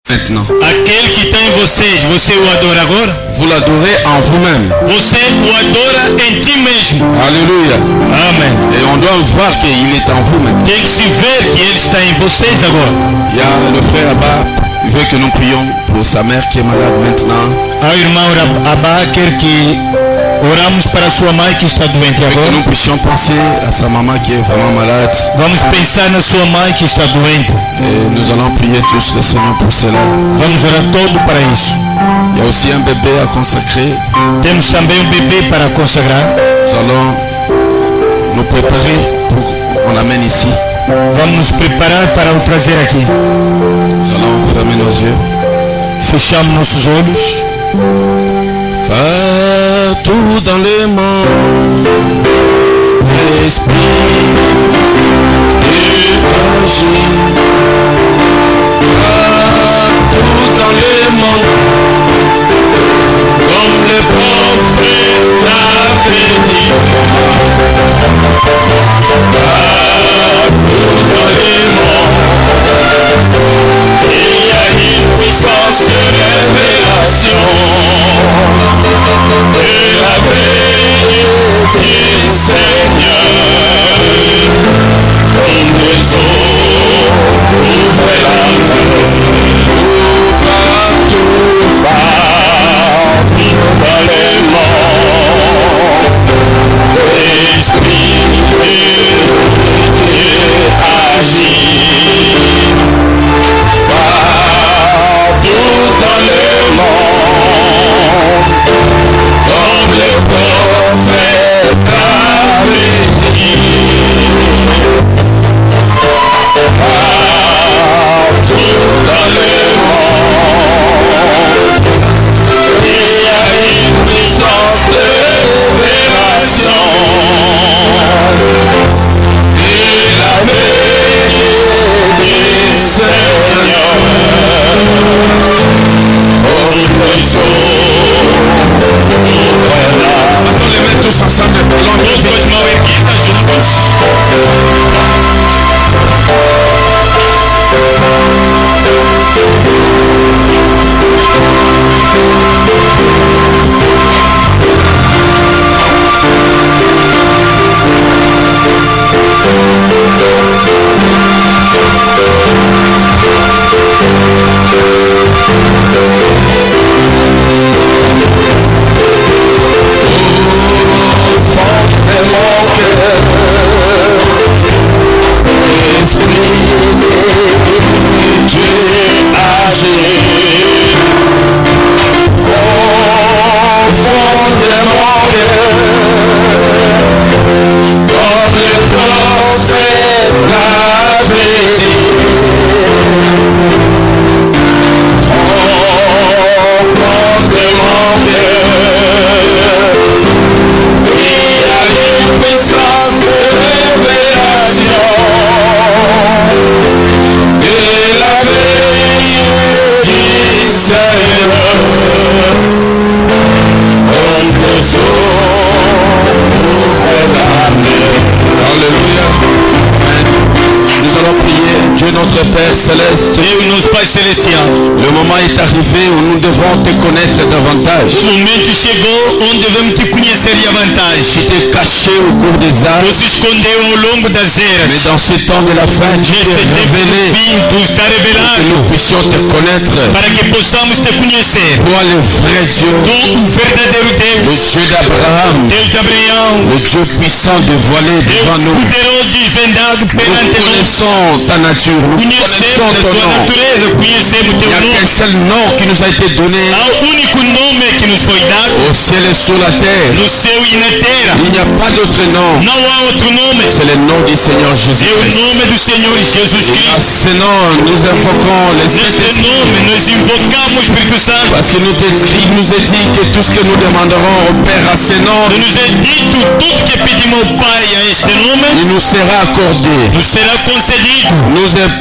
Maintenant. Aquele que está em vocês, você o adora agora? Vous l'adorez en vous-même. Você o adora em ti mesmo. Alléluia. Amen. Et on doit voir qu'il est en vous-même. Tem que se ver que ele está em vocês agora. Il y a le frère Abba, il veut que nous prions pour sa mère qui est malade maintenant. O irmão Abba quer que oramos para sua mãe que está doente Et que agora. nous puissions penser à sa maman qui est vraiment malade. Vamos pensar na sua mãe que está doente. Et nous allons prier tous le Seigneur pour cela. Vamos orar todo para isso. Il y a aussi un bébé à consacrer. Temos também um bebê para consagrar. Nous allons nous préparer pour qu'on l'amène ici. Vamos nos preparar para o trazer aqui. Nous allons fermer nos yeux. Fechamos nossos olhos. Partout dans le monde, l'esprit agit. Partout dans le monde, comme le prophète l'avait dit. Partout dans le monde, il y a une puissance de révélation. Et la veille du Seigneur, comme les eaux ouvrent la main, partout dans le monde, l'Esprit de Dieu agit. Partout dans le monde, comme le prophète avait dit. Partout dans le monde, il y a une puissance de révélation. Et la veille du Seigneur, comme les eaux. Mettons les mains tous ensemble. Notre Père Céleste, Deus, Pai Celestial, le moment est arrivé où nous devons te connaître davantage. o momento chegou onde devemos te conhecer e a Tu vantagem. t'es caché au cours des Tu âges, se escondeu ao longo das mais eras. dans ce temps de la fin, tu Neste t'es tempo do révélé fim, tu está pour que revelado nous puissions te connaître. para que possamos te conhecer. Toi, le vrai Dieu, Tu, o verdadeiro le Deus, Dieu d'Abraham, Deus de Abraão, le Dieu puissant dévoilé Deus devant nous. poderoso desvendado Nous perante nós. connaissons ta nature, nous connaissons Conhecemos a ton sua nom. natureza, conhecemos Il teu n'y a qu'un nome. seul nom qui nous a été donné Há o único nome que nos foi dado au ciel et sur la terre. no céu e na terra. Il n'y a pas d'autre nom. Não há outro nome. C'est le nom du Seigneur É o Jésus-Christ. nome do Senhor Jesus Et à Cristo. ce nom, nous invoquons les Neste Saints-Esprits. nome nós invocamos o Espírito Espírito Santo. Parce qu'il nous est dit que tout ce que nous demanderons au Père à ce nom, Nos é dito tudo que pedimos ao Pai a este nome, il nous sera accordé. nos será concedido.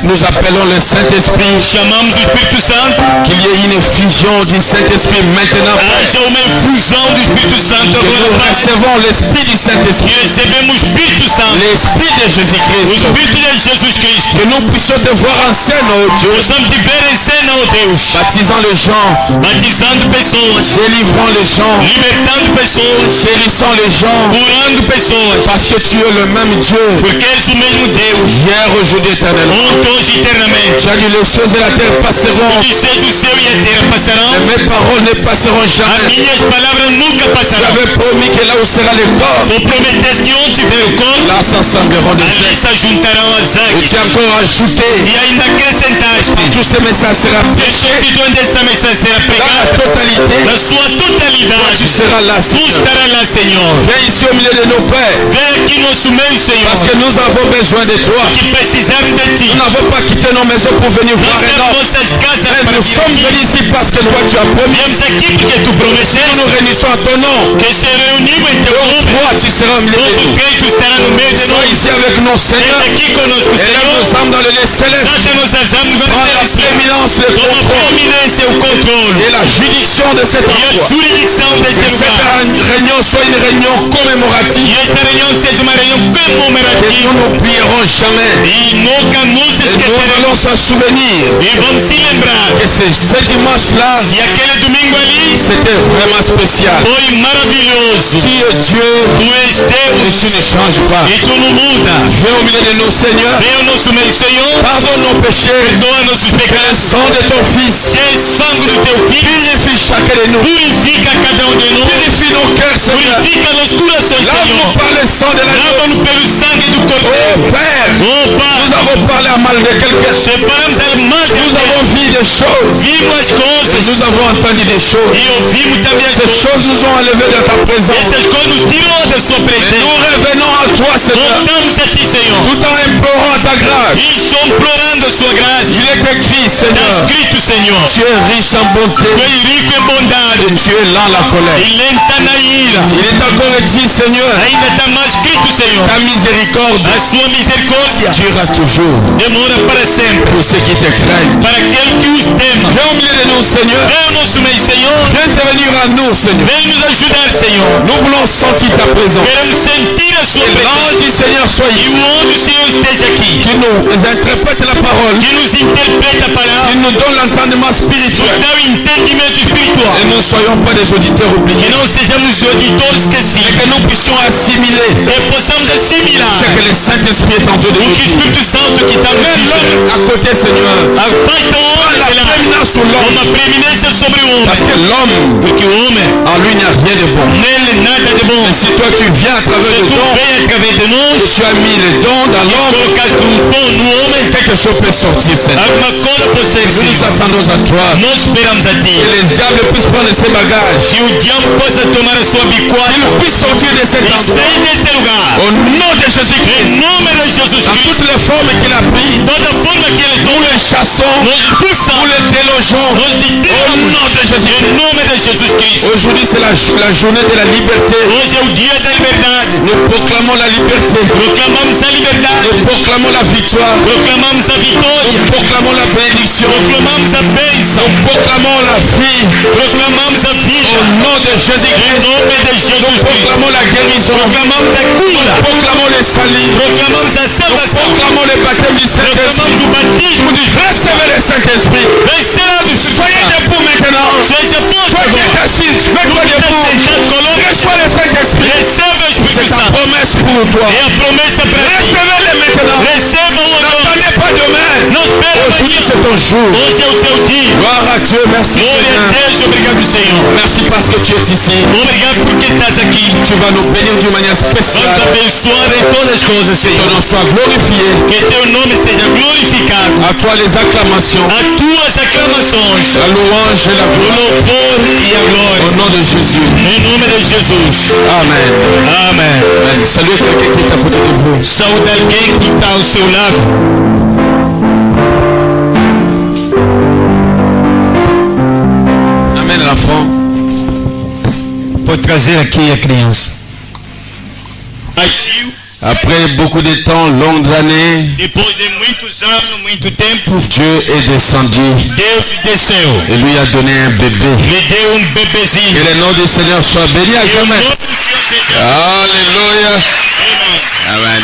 Nous appelons le Saint-Esprit, Chamamos o Espírito Santo. qu'il y ait une effusion du Saint-Esprit maintenant. Haja uma infusão do Espírito Santo Que agora, nous Pai. recevons l'Esprit du Que Saint-Esprit, recebemos o Espírito Santo. l'Esprit de O Jésus-Christ. Espírito de Jesus Cristo. Que nous puissions te voir en scène, oh Dieu, Possamos te ver em cena, ó Deus. baptisant les gens, Batizando pessoas. délivrant les gens, Libertando pessoas. guérissant les gens, Curando pessoas. parce que tu es le même Dieu, Porque és o mesmo Deus. hier, aujourd'hui, éternellement. Ontem, hoje e eternamente. Tu as dit les choses de la terre passeront, Dizes o céu e a terra passarão. mais mes paroles ne passeront As jamais. minhas palavras nunca Tu passarão. avais promis que là où sera le corps, Tu prometeste que onde tiver o corpo, là s'assembleront des ali ailes. se juntarão as Et águias. tu as encore ajouté, E ainda acrescentaste. tout ce message sera Este prêché sítio onde essa mensagem será dans la pregada, totalité. na sua Tu totalidade, seras là, tu Seigneur. estarás lá, Senhor. Viens ici au milieu de nos pères, Vem aqui nosso meio, Senhor, parce que nous avons besoin de toi. que precisamos de ti. Nous n'avons pas quitté nos maisons pour venir voir Nós un temos homme. nossas casas Mais para nous vir sommes aqui. venus ici parce que toi tu as promis. Viemos aqui porque tu Nous prometeste nous réunissons à ton nom. que se reunimos em teu nome. Toi tu seras au milieu de Nosso nous. Cristo estará no meio de Sois nós. ici avec nous, Vem Seigneur. aqui conosco, Élève nos Senhor. âmes dans le lieu céleste. Sacha nossas almas no Prends la Deus. prééminence, le Toma contrôle proeminência, o controle. et la juridiction de cet E a endroit. jurisdição Que deste cette lugar. réunion soit une réunion E commémorative. esta reunião seja uma reunião Que nous comemorativa. n'oublierons jamais. E nunca nos Et nous esqueceremos. allons s'en souvenir E vamos se lembrar que ce dimanche-là, que aquele domingo ali c'était vraiment spécial. foi maravilhoso. Tu es Dieu Tu és et Deus tu ne changes pas. e tu não muda. Viens au milieu de nous, Seigneur. Vem ao nosso meio, Senhor. Pardonne nos péchés. Perdoa nossos Que le pecados. sang de ton Fils Que o sangue do teu filho purifie chacun de nous. purifica cada de nós. Purifie nos cœurs, Seigneur. Purifica nos corações, Senhor. Lave-nous par le sang de l'agneau. Lava-nos pelo sangue do Oh Cordeiro. Père, Oh, nous Pai, avons parlé à mal de quelqu'un. separamos a mal de Nous avons vu des choses. Vimos as Et coisas nous avons entendu des choses. e ouvimos também as Ces coisas. choses nous ont enlevés de ta présence. Essas coisas nos tirou da sua Et nous presença. revenons à toi, Seigneur. Voltamos a ti, Senhor. Tout en implorant ta grâce. E implorando a sua graça. Il est écrit, Está Seigneur. escrito, Senhor. Tu es riche en bonté Tu és rico em bondade et tu es lent à la colère. e lenta na ira. Il est encore dit, Seigneur, Ainda está mais escrito, Senhor. ta miséricorde A sua misericórdia durera toujours demora para sempre. pour ceux qui te craignent. Para aquele que os tema. Viens au milieu de nous, Seigneur. Vem ao nosso meio, Senhor. Viens te venir à nous, Seigneur. Vem nos ajudar, Senhor. Nous voulons sentir ta présence. Queremos sentir a sua Que presença. l'ange du Seigneur soit E ici. o anjo do Senhor esteja aqui. Qui nous interprète la parole. Que nos interprete a Qui palavra. nous donne l'entendement Nos spirituel. dá o entendimento espiritual. Et nous ne soyons pas des auditeurs Que oubliés. não sejamos auditores Mais esquecidos. que nous puissions assimiler E possamos assimilar ce que le Saint-Esprit est en train de o nous que o dire. Espírito Santo que está nos Mets dizendo. l'homme à côté, Seigneur. Afasta o homem La de lá. prééminence sur l'homme. Uma preeminência sobre o Parce homem. que l'homme, Porque o homem, en lui, n'a rien de bon. nele nada de bom. Et si toi tu viens à travers Se le tu don, vem através de et nós, tu as mis le don dans l'homme, colocaste um dom no homem, quelque chose peut sortir, Seigneur. alguma coisa pode ser Nous nous feita. attendons à toi. Nós esperamos a ti. Que les diables puissent prendre ses bagages. Que o diabo possa tomar a sua bicoada Qu'ils puissent sortir de cet e endroit. sair desse lugar. Au nom de Jésus-Christ. Em nome de Jesus Dans Cristo. toutes les formes qu'il a pris, Toda forma que ele nous toma, les chassons, nós nous expulsamos. les délogeons. Nós Au tiramos. nom de Jésus-Christ. Em nome de Jesus Cristo. Aujourd'hui, c'est la journée de la liberté. Hoje é o dia da liberdade. Nous proclamons la liberté. Proclamamos a liberdade. Nous proclamons la victoire. Proclamamos a vitória. Nous proclamons la bénédiction. Proclamamos a bênção. Nous proclamons la vie. Proclamamos a vida. Au nom de Em Jésus-Christ. nome de Nous Jesus Cristo. proclamons la guérison. Proclamamos a cura. Proclamons le salut. Proclamamos a salvação. Proclamons le baptême du Proclamamos Saint-Esprit. o batismo do Espírito. Recevez le Saint-Esprit. Receba do Espírito Soyez Santo. debout maintenant. Seja posto Toi qui agora. es assis, mets-toi debout. Reçois le Saint-Esprit. Receba o C'est Espírito ta Santo. promesse pour toi. É a promessa para ti. Recevez-le maintenant. Receba o agora. N'attendez pas demain. Não espere Aujourd'hui, amanhã. c'est ton jour. Hoje é o teu dia. Gloire à Dieu. Merci, Glória a Seigneur. Deus. Obrigado, Senhor. Merci parce que tu es ici. Obrigado porque estás aqui. Tu vas nous bénir d'une manière Vamos spéciale. abençoar em todas as coisas, Que ton Senhor. nom soit glorifié. Que teu nome seja glorificado. À toi les acclamations, A tuas aclamações, la louange et la o gloire. louvor e a glória. Au nom de Jésus. Em nome de Jesus. Amen. Amém. Amen. Salut quelqu'un qui est à côté de vous. Saúde alguém que está ao seu lado. trazer aqui a criança. Agiu, Après beaucoup de temps, longues années, depois de muitos anos, muito tempo, Dieu est descendu Deus desceu. et lui a donné un bébé. Me deu bebezinho. Que le nom du Seigneur soit béni à E o jamais. nome do Senhor seja. Alléluia. Amém. Amen.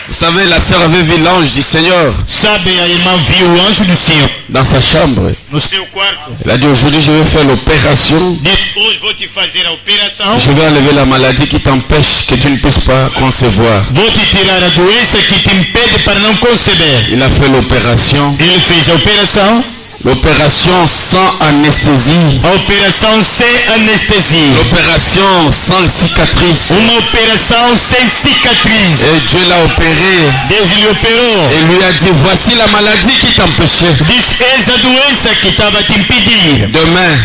Vous savez, la sœur avait vu l'ange du Seigneur Sabe, a irmã viu o anjo do Senhor dans sa chambre. no seu quarto. Elle a dit aujourd'hui je vais faire l'opération. Depois vou te fazer a operação. Je vais enlever la maladie qui t'empêche que tu ne puisses pas concevoir. Vou te tirar a doença que te impede para não conceber. Il a fait l'opération. Ele fez a operação. L'opération sans anesthésie. A operação sem anestesia. L'opération sans cicatrice. Uma operação sem cicatriz. Et Dieu l'a opéré. Deus lhe operou. Et lui a dit voici la maladie qui t'empêchait. Diz, eis a doença que estava a te impedir. Demain,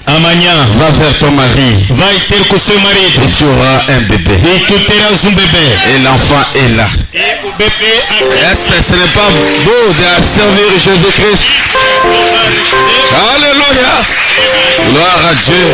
Amanhã va vers ton mari vai ter com seu marido. et tu auras un bébé. E tu terás bebê. Et l'enfant est là. E o bebê aqui. Est-ce que ce n'est pas beau de servir Jésus-Christ? Alléluia. Gloire à Dieu.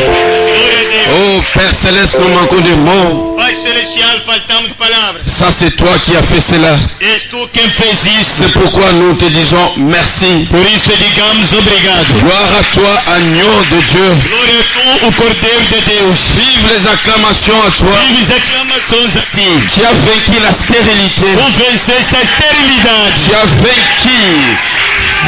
Oh Père Céleste, nous manquons de mots. Pai Celestial, faltamos palavras. Ça c'est toi qui as fait cela. És tu quem fez isso. C'est pourquoi nous te disons merci. Por isso digamos obrigado. Gloire à toi, agneau de Dieu. Glória a tu, o Cordeiro de Deus. Vive les acclamations à toi. Vives aclamações a ti. Tu as vaincu la stérilité. Tu venceste a esterilidade. Tu as vaincu.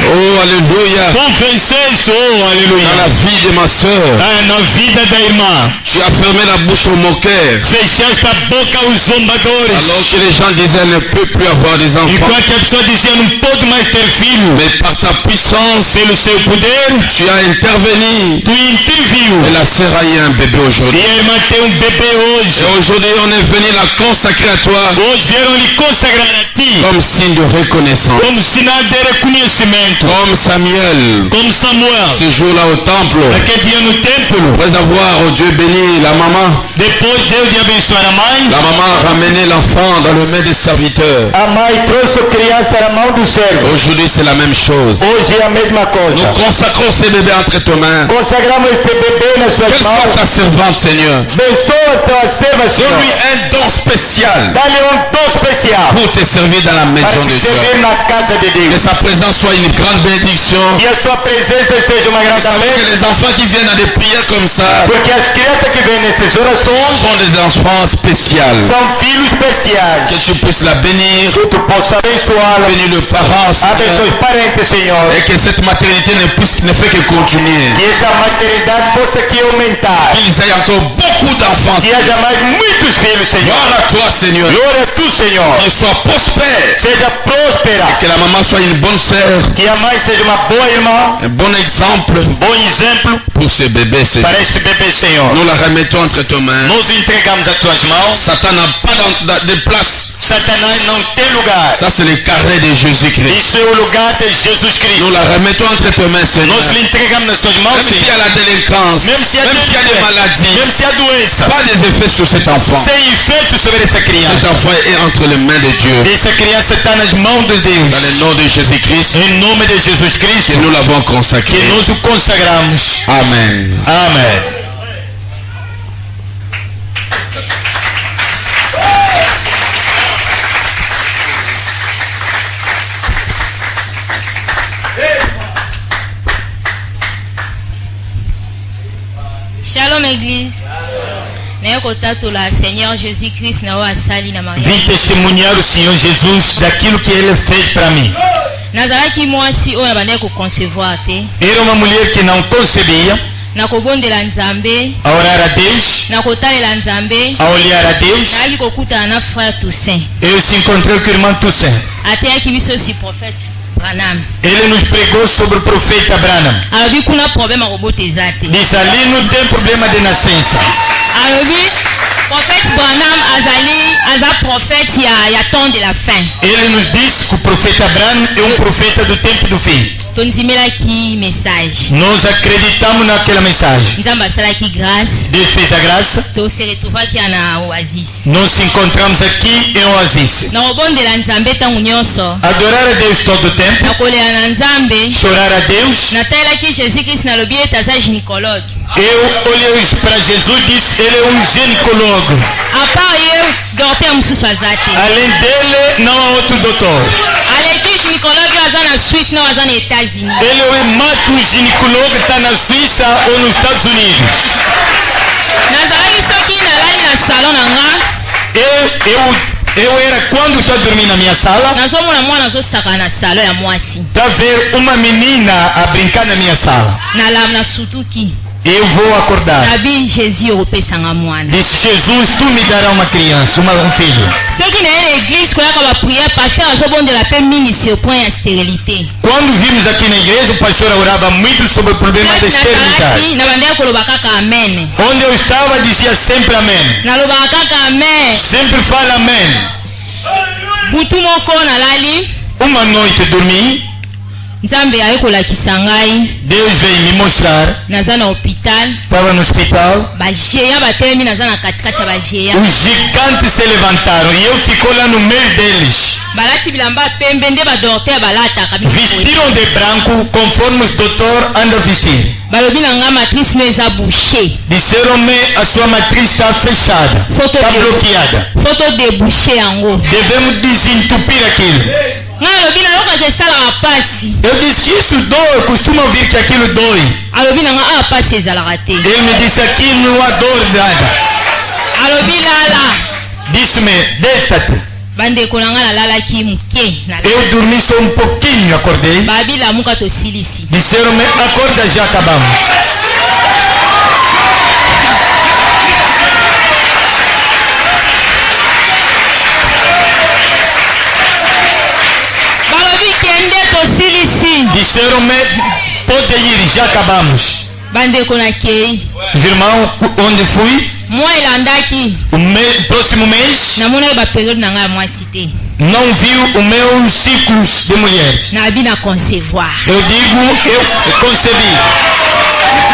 Oh Alléluia. Tu venceste, oh Dans la aleluia. vie de ma soeur. Na vida da irmã. Tu as fermé la bouche aux moqueurs. Fechaste a boca aos zombadores. Alors que les gens disaient elle ne peut plus avoir des enfants. Enquanto a pessoa dizia não pode mais ter filho. Mais par ta puissance, Pelo seu poder, tu as intervenu. tu interviu. Et la sœur a eu un bébé E aujourd'hui. a irmã tem bebê hoje. Et aujourd'hui, on est venu la consacrer à toi Hoje vieram lhe consagrar a ti. comme signe de reconnaissance. Como sinal de reconhecimento. Comme Samuel, Como Samuel. ce jour-là au temple, Aquele dia no templo. après avoir, oh Dieu béni, la maman. Depois Deus de abençoar a mãe. La maman a ramené l'enfant dans le main des serviteurs. A mãe trouxe a criança na mão do servo. Aujourd'hui, c'est la même chose. Hoje é a mesma Nous coisa. consacrons ces bébés entre tes mains. Consagramos este bebê nas suas Quelle soit mãos. ta servante, Seigneur. Abençoa a tua serva, Donne-lui Senhor. un don spécial Dá-lhe dom especial pour te servir dans la para maison de te servir Dieu. na casa de Que Deus. sa présence soit une grande bénédiction. E a sua presença seja uma Vous grande savez que bênção. les enfants qui viennent à des prières comme ça Porque as crianças que vêm nessas orações sont des enfants spéciaux. são filhos Que especiais. tu puisses la bénir, Que tu possa abençoá-la. bénir le parent, Abençoe Seigneur, os parentes, Senhor. et que cette maternité ne fait que continuer. Que essa maternidade possa aqui aumentar. Qu'ils aient encore beaucoup d'enfants. Que haja mais muitos filhos, Senhor. Gloire à toi, Seigneur. Glória a tu, Senhor. Qu'ils soient prospères. Seja próspera. Que la maman soit une bonne sœur, Que a mãe seja uma boa irmã. un bon exemple Bom exemplo pour ce bébé, Seigneur. para este bebê, Senhor. Nous la remettons entre tes mains. Nós entregamos a tuas mãos. Satan n'a pas de place. Satanás não tem lugar. Ça, c'est le carré de Jésus-Christ. Isso é o lugar de Jesus Nous Cristo. la remettons entre tes mains, Seigneur. Nós lhe entregamos nas suas mãos, Même s'il y Senhor. a la délinquance, Mesmo se há même s'il y a des maladies, mesmo se há doença, pas des effets sur cet enfant. sem efeito sobre essa Cet criança. enfant est entre les mains de Dieu. Essa criança está nas mãos de Dans le Deus. nom de Jésus-Christ, Em nome de Jesus Cristo, que nous l'avons consacré. que nós o consagramos. Amen. Amém. Shalom Église. Naye kotatola Seigneur Jésus-Christ na wa asali na Maria. Vim testemunhar o Senhor Jesus daquilo que Ele fez para mim. Nazalaki mwasi oyo nabandaki koconcevoir te. Era uma mulher que não concebia, Nakobondela Nzambe, a orar a Deus, nakotalela Nzambe. a olhar a Deus. Nayaki kokutana na frère Toussaint. Eu se encontrei com o irmão Toussaint. Ateyaki biso si prophète Branham. Ele nos pregou sobre o profeta Branham. Alobi kuna problème akobota eza te. Diz ali não tem problema de nascença. Alobi prophète Branham aza prophète ya temps de la fin. Ele nos disse que o profeta Branham é um profeta do tempo do fim. Tondimelaki message. Nós acreditamos naquela mensagem. Nzambe asalaki grâce. Deus fez a graça. Tose retrouvaki na oasis. Nós nos encontramos aqui em Oasis. Nakobondela Nzambe ntango nyonso. Adorar a Deus todo o tempo. Nakolela na Nzambe. Chorar a Deus. Natalelaki Jésus-Christ nalobi ete aza gynécologue. Eu olhei para Jesus e disse, ele é um ginecólogo. A part ye docteur mosusu aza te. Além dele, não há outro doutor. aleki gynécologue oyo aza na Suisse na oyo aza na États-Unis. Ele é mais que um ginecólogo, está na Suíça ou nos Estados Unidos. nazalaki soki nalali na salon na nga Eu era quando estou dormindo na minha sala, nazomona mwana azosaka na salon ya mwasi para ver uma menina a brincar na minha sala. na sutuki Eu vou acordar. nabi Jésus okopesanga mwana. Disse, Jesus, tu me darás uma criança, um filho. soki naye na église koyaka bapriere paster azobondela mpe mingi sur point ya stérilité. Quando vimos aqui na igreja, o pastor orava muito sobre o problema da esterilidade. nazalaki na bandeki koloba kaka amen. Onde eu estava, dizia sempre amém. nalobaka kaka amen. Sempre fala amém. butu moko nalali Uma noite dormi, nzambe aye kolakisa ngai Deus veio me mostrar, naza na hôpital estava no hospital, bageya batelemi naza na katikati ya bageya os gigantes se levantaram e eu ficou lá no meio deles. balati bilamba pembe nde badokter balataka Vestiram de branco conforme os doutor andam a vestir. balobi na nga matrice no eza bouché Disseram-me, a sua matriz está fechada, está bloqueada. foto debouché yango Devemos desentupir aquilo. ngai alobi nayokaka esalaka pasi Eu disse que isso dói, costumo ouvir que aquilo dói. alobi na nga awa pasi ezalaka te Ele me disse, aqui não há dor nada. alobi lala Disse-me, deita-te. bandeko na nga nalalaki moke Eu dormi só um pouquinho, acordei. babi lamuka tosilisi Disseram-me, acorda, já acabamos. balobi kende tosilisi Disseram-me, pode ir, já acabamos. bandeko nakei Os irmãos, onde fui, mwa elandaki próximo mês, namonaki baperiode na ngai ya mwasi te não viu os meus ciclos de mulheres. nabi na concevoir Eu digo, eu concebi.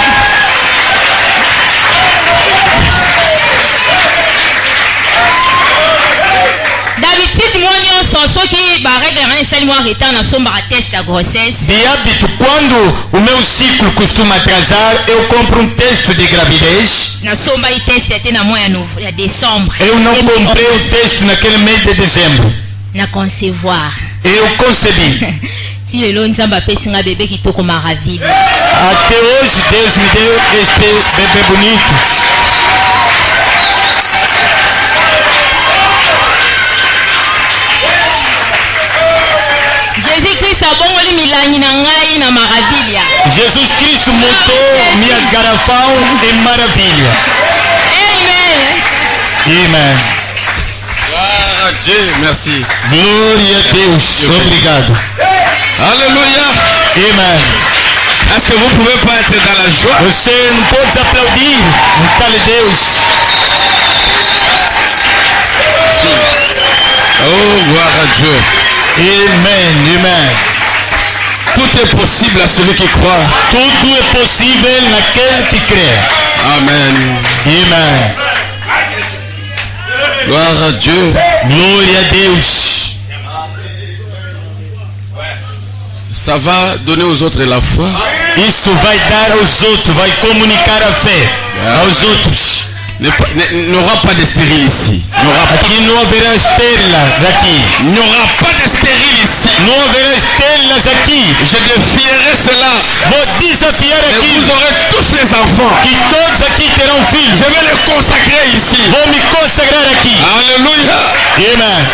d'habitude mwa nyonso soki baregle nga esali mwa retard nasombaka test ya grossesse De hábito, quando o meu ciclo costuma atrasar, eu compro um texto de gravidez. nasombaki test ate na mwa ya décembre Eu não comprei o texto naquele mês de dezembro. na concevoir Eu concebi. ti lelo nzambe apesi nga bebe kitoko maraville Até hoje Deus me deu este bebê bonito. jésus christ abongoli milangi na ngai na maravilha Jesus Cristo montou minha garrafão em maravilha. amen Amen. Gloire à Dieu, merci. Glória a Deus. Obrigado. Alléluia. Amen. Est-ce que vous ne pouvez pas être dans la joie? Você não pode aplaudir. Fale Deus. Oh, gloire à Dieu. Amen. Amen. Tout est possible à celui qui croit. Tudo é possível naquele que crê. Amen. Amen. Gloire à Dieu. Glória a Deus. Ça va donner aux autres la foi. Isso vai dar aos outros, vai comunicar a fé aos outros. N'aura pas de stérile ici. Aqui não haverá estrelas aqui. N'aura pas de stérile ici. Não haverá estrelas aqui. Je défierai cela. Vou desafiar Et aqui vous aurez tous les enfants. que todos aqui terão filhos. Je vais les consacrer ici. Vou me consagrar aqui. Alléluia. Amen.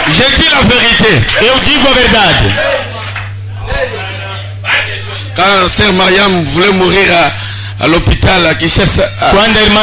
Je dis la vérité. Eu digo a verdade. Quand Sœur Mariam voulait mourir à l'hôpital à Kinshasa, Quando a irmã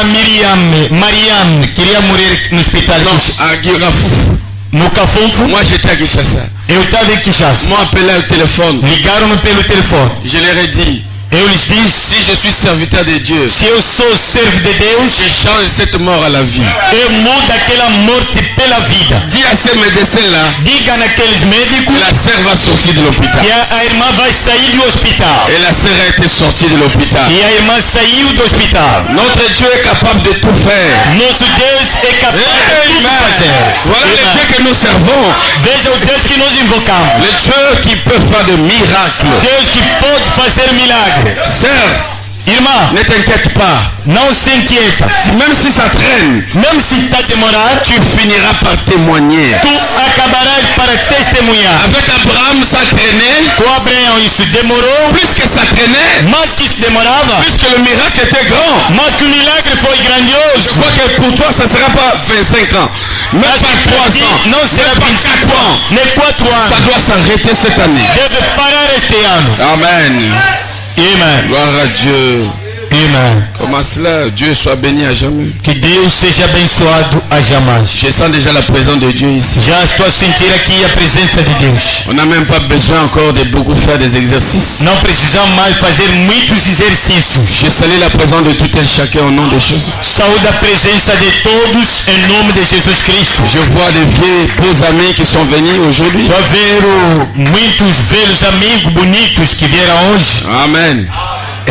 Mariam queria morrer no hospital à Girafouf, no Cafunfo, moi j'étais à Kinshasa. eu estava em Kinshasa. Ils m'ont appelé au téléphone. Ligaram-me pelo telefone. Je leur ai dit, Eu lhes disse, si je suis serviteur de Dieu, se eu sou servo de Deus, je change cette mort à la vie. eu mudo aquela morte pela vida. Dis à ces médecins-là, Diga naqueles médicos la sœur va sortir de l'hôpital. que a irmã vai sair do hospital. Et la sœur a été sortie de l'hôpital. E a irmã saiu do hospital. Notre Dieu est capable de tout faire. Nosso Deus é capaz de tudo fazer. Voilà le Dieu que nous servons. Veja o Deus que nós invocamos. Le Dieu qui peut faire de miracles. Deus que pode fazer milagre. Sœur, Irmão, ne t'inquiète pas. não se inquieta. Même si ça traîne, Mesmo se está demorado, tu finiras par témoigner. tu acabarás para testemunhar. Avec Abraham, ça traînait. Com Abraão isso demorou, Plus que ça traînait, mais que isso demorava, plus que le miracle était grand. mas que o milagre foi Je grandioso. crois que pour toi, ça ne sera pas 25 ans. Même Mas pas que 3 para ti ans. não será Même pas 25 4 ans. anos, nem 4 Ça anos. doit s'arrêter cette année. Deve parar este ano. Amen. Amém. Gloire à Dieu. Amém. Comment cela? Dieu soit béni à jamais. Que Deus seja abençoado a jamais. Je sens déjà la présence de Dieu ici. Já estou a sentir aqui a presença de Deus. On n'a même pas besoin encore de beaucoup faire des exercices. Não precisamos mais fazer muitos exercícios. Je salue la présence de tout un chacun au nom de Jésus. Saúde a presença de todos em nome de Jesus Cristo. Je vois des vieux beaux amis qui sont venus aujourd'hui. Estou a ver muitos velhos amigos bonitos que vieram hoje. Amen.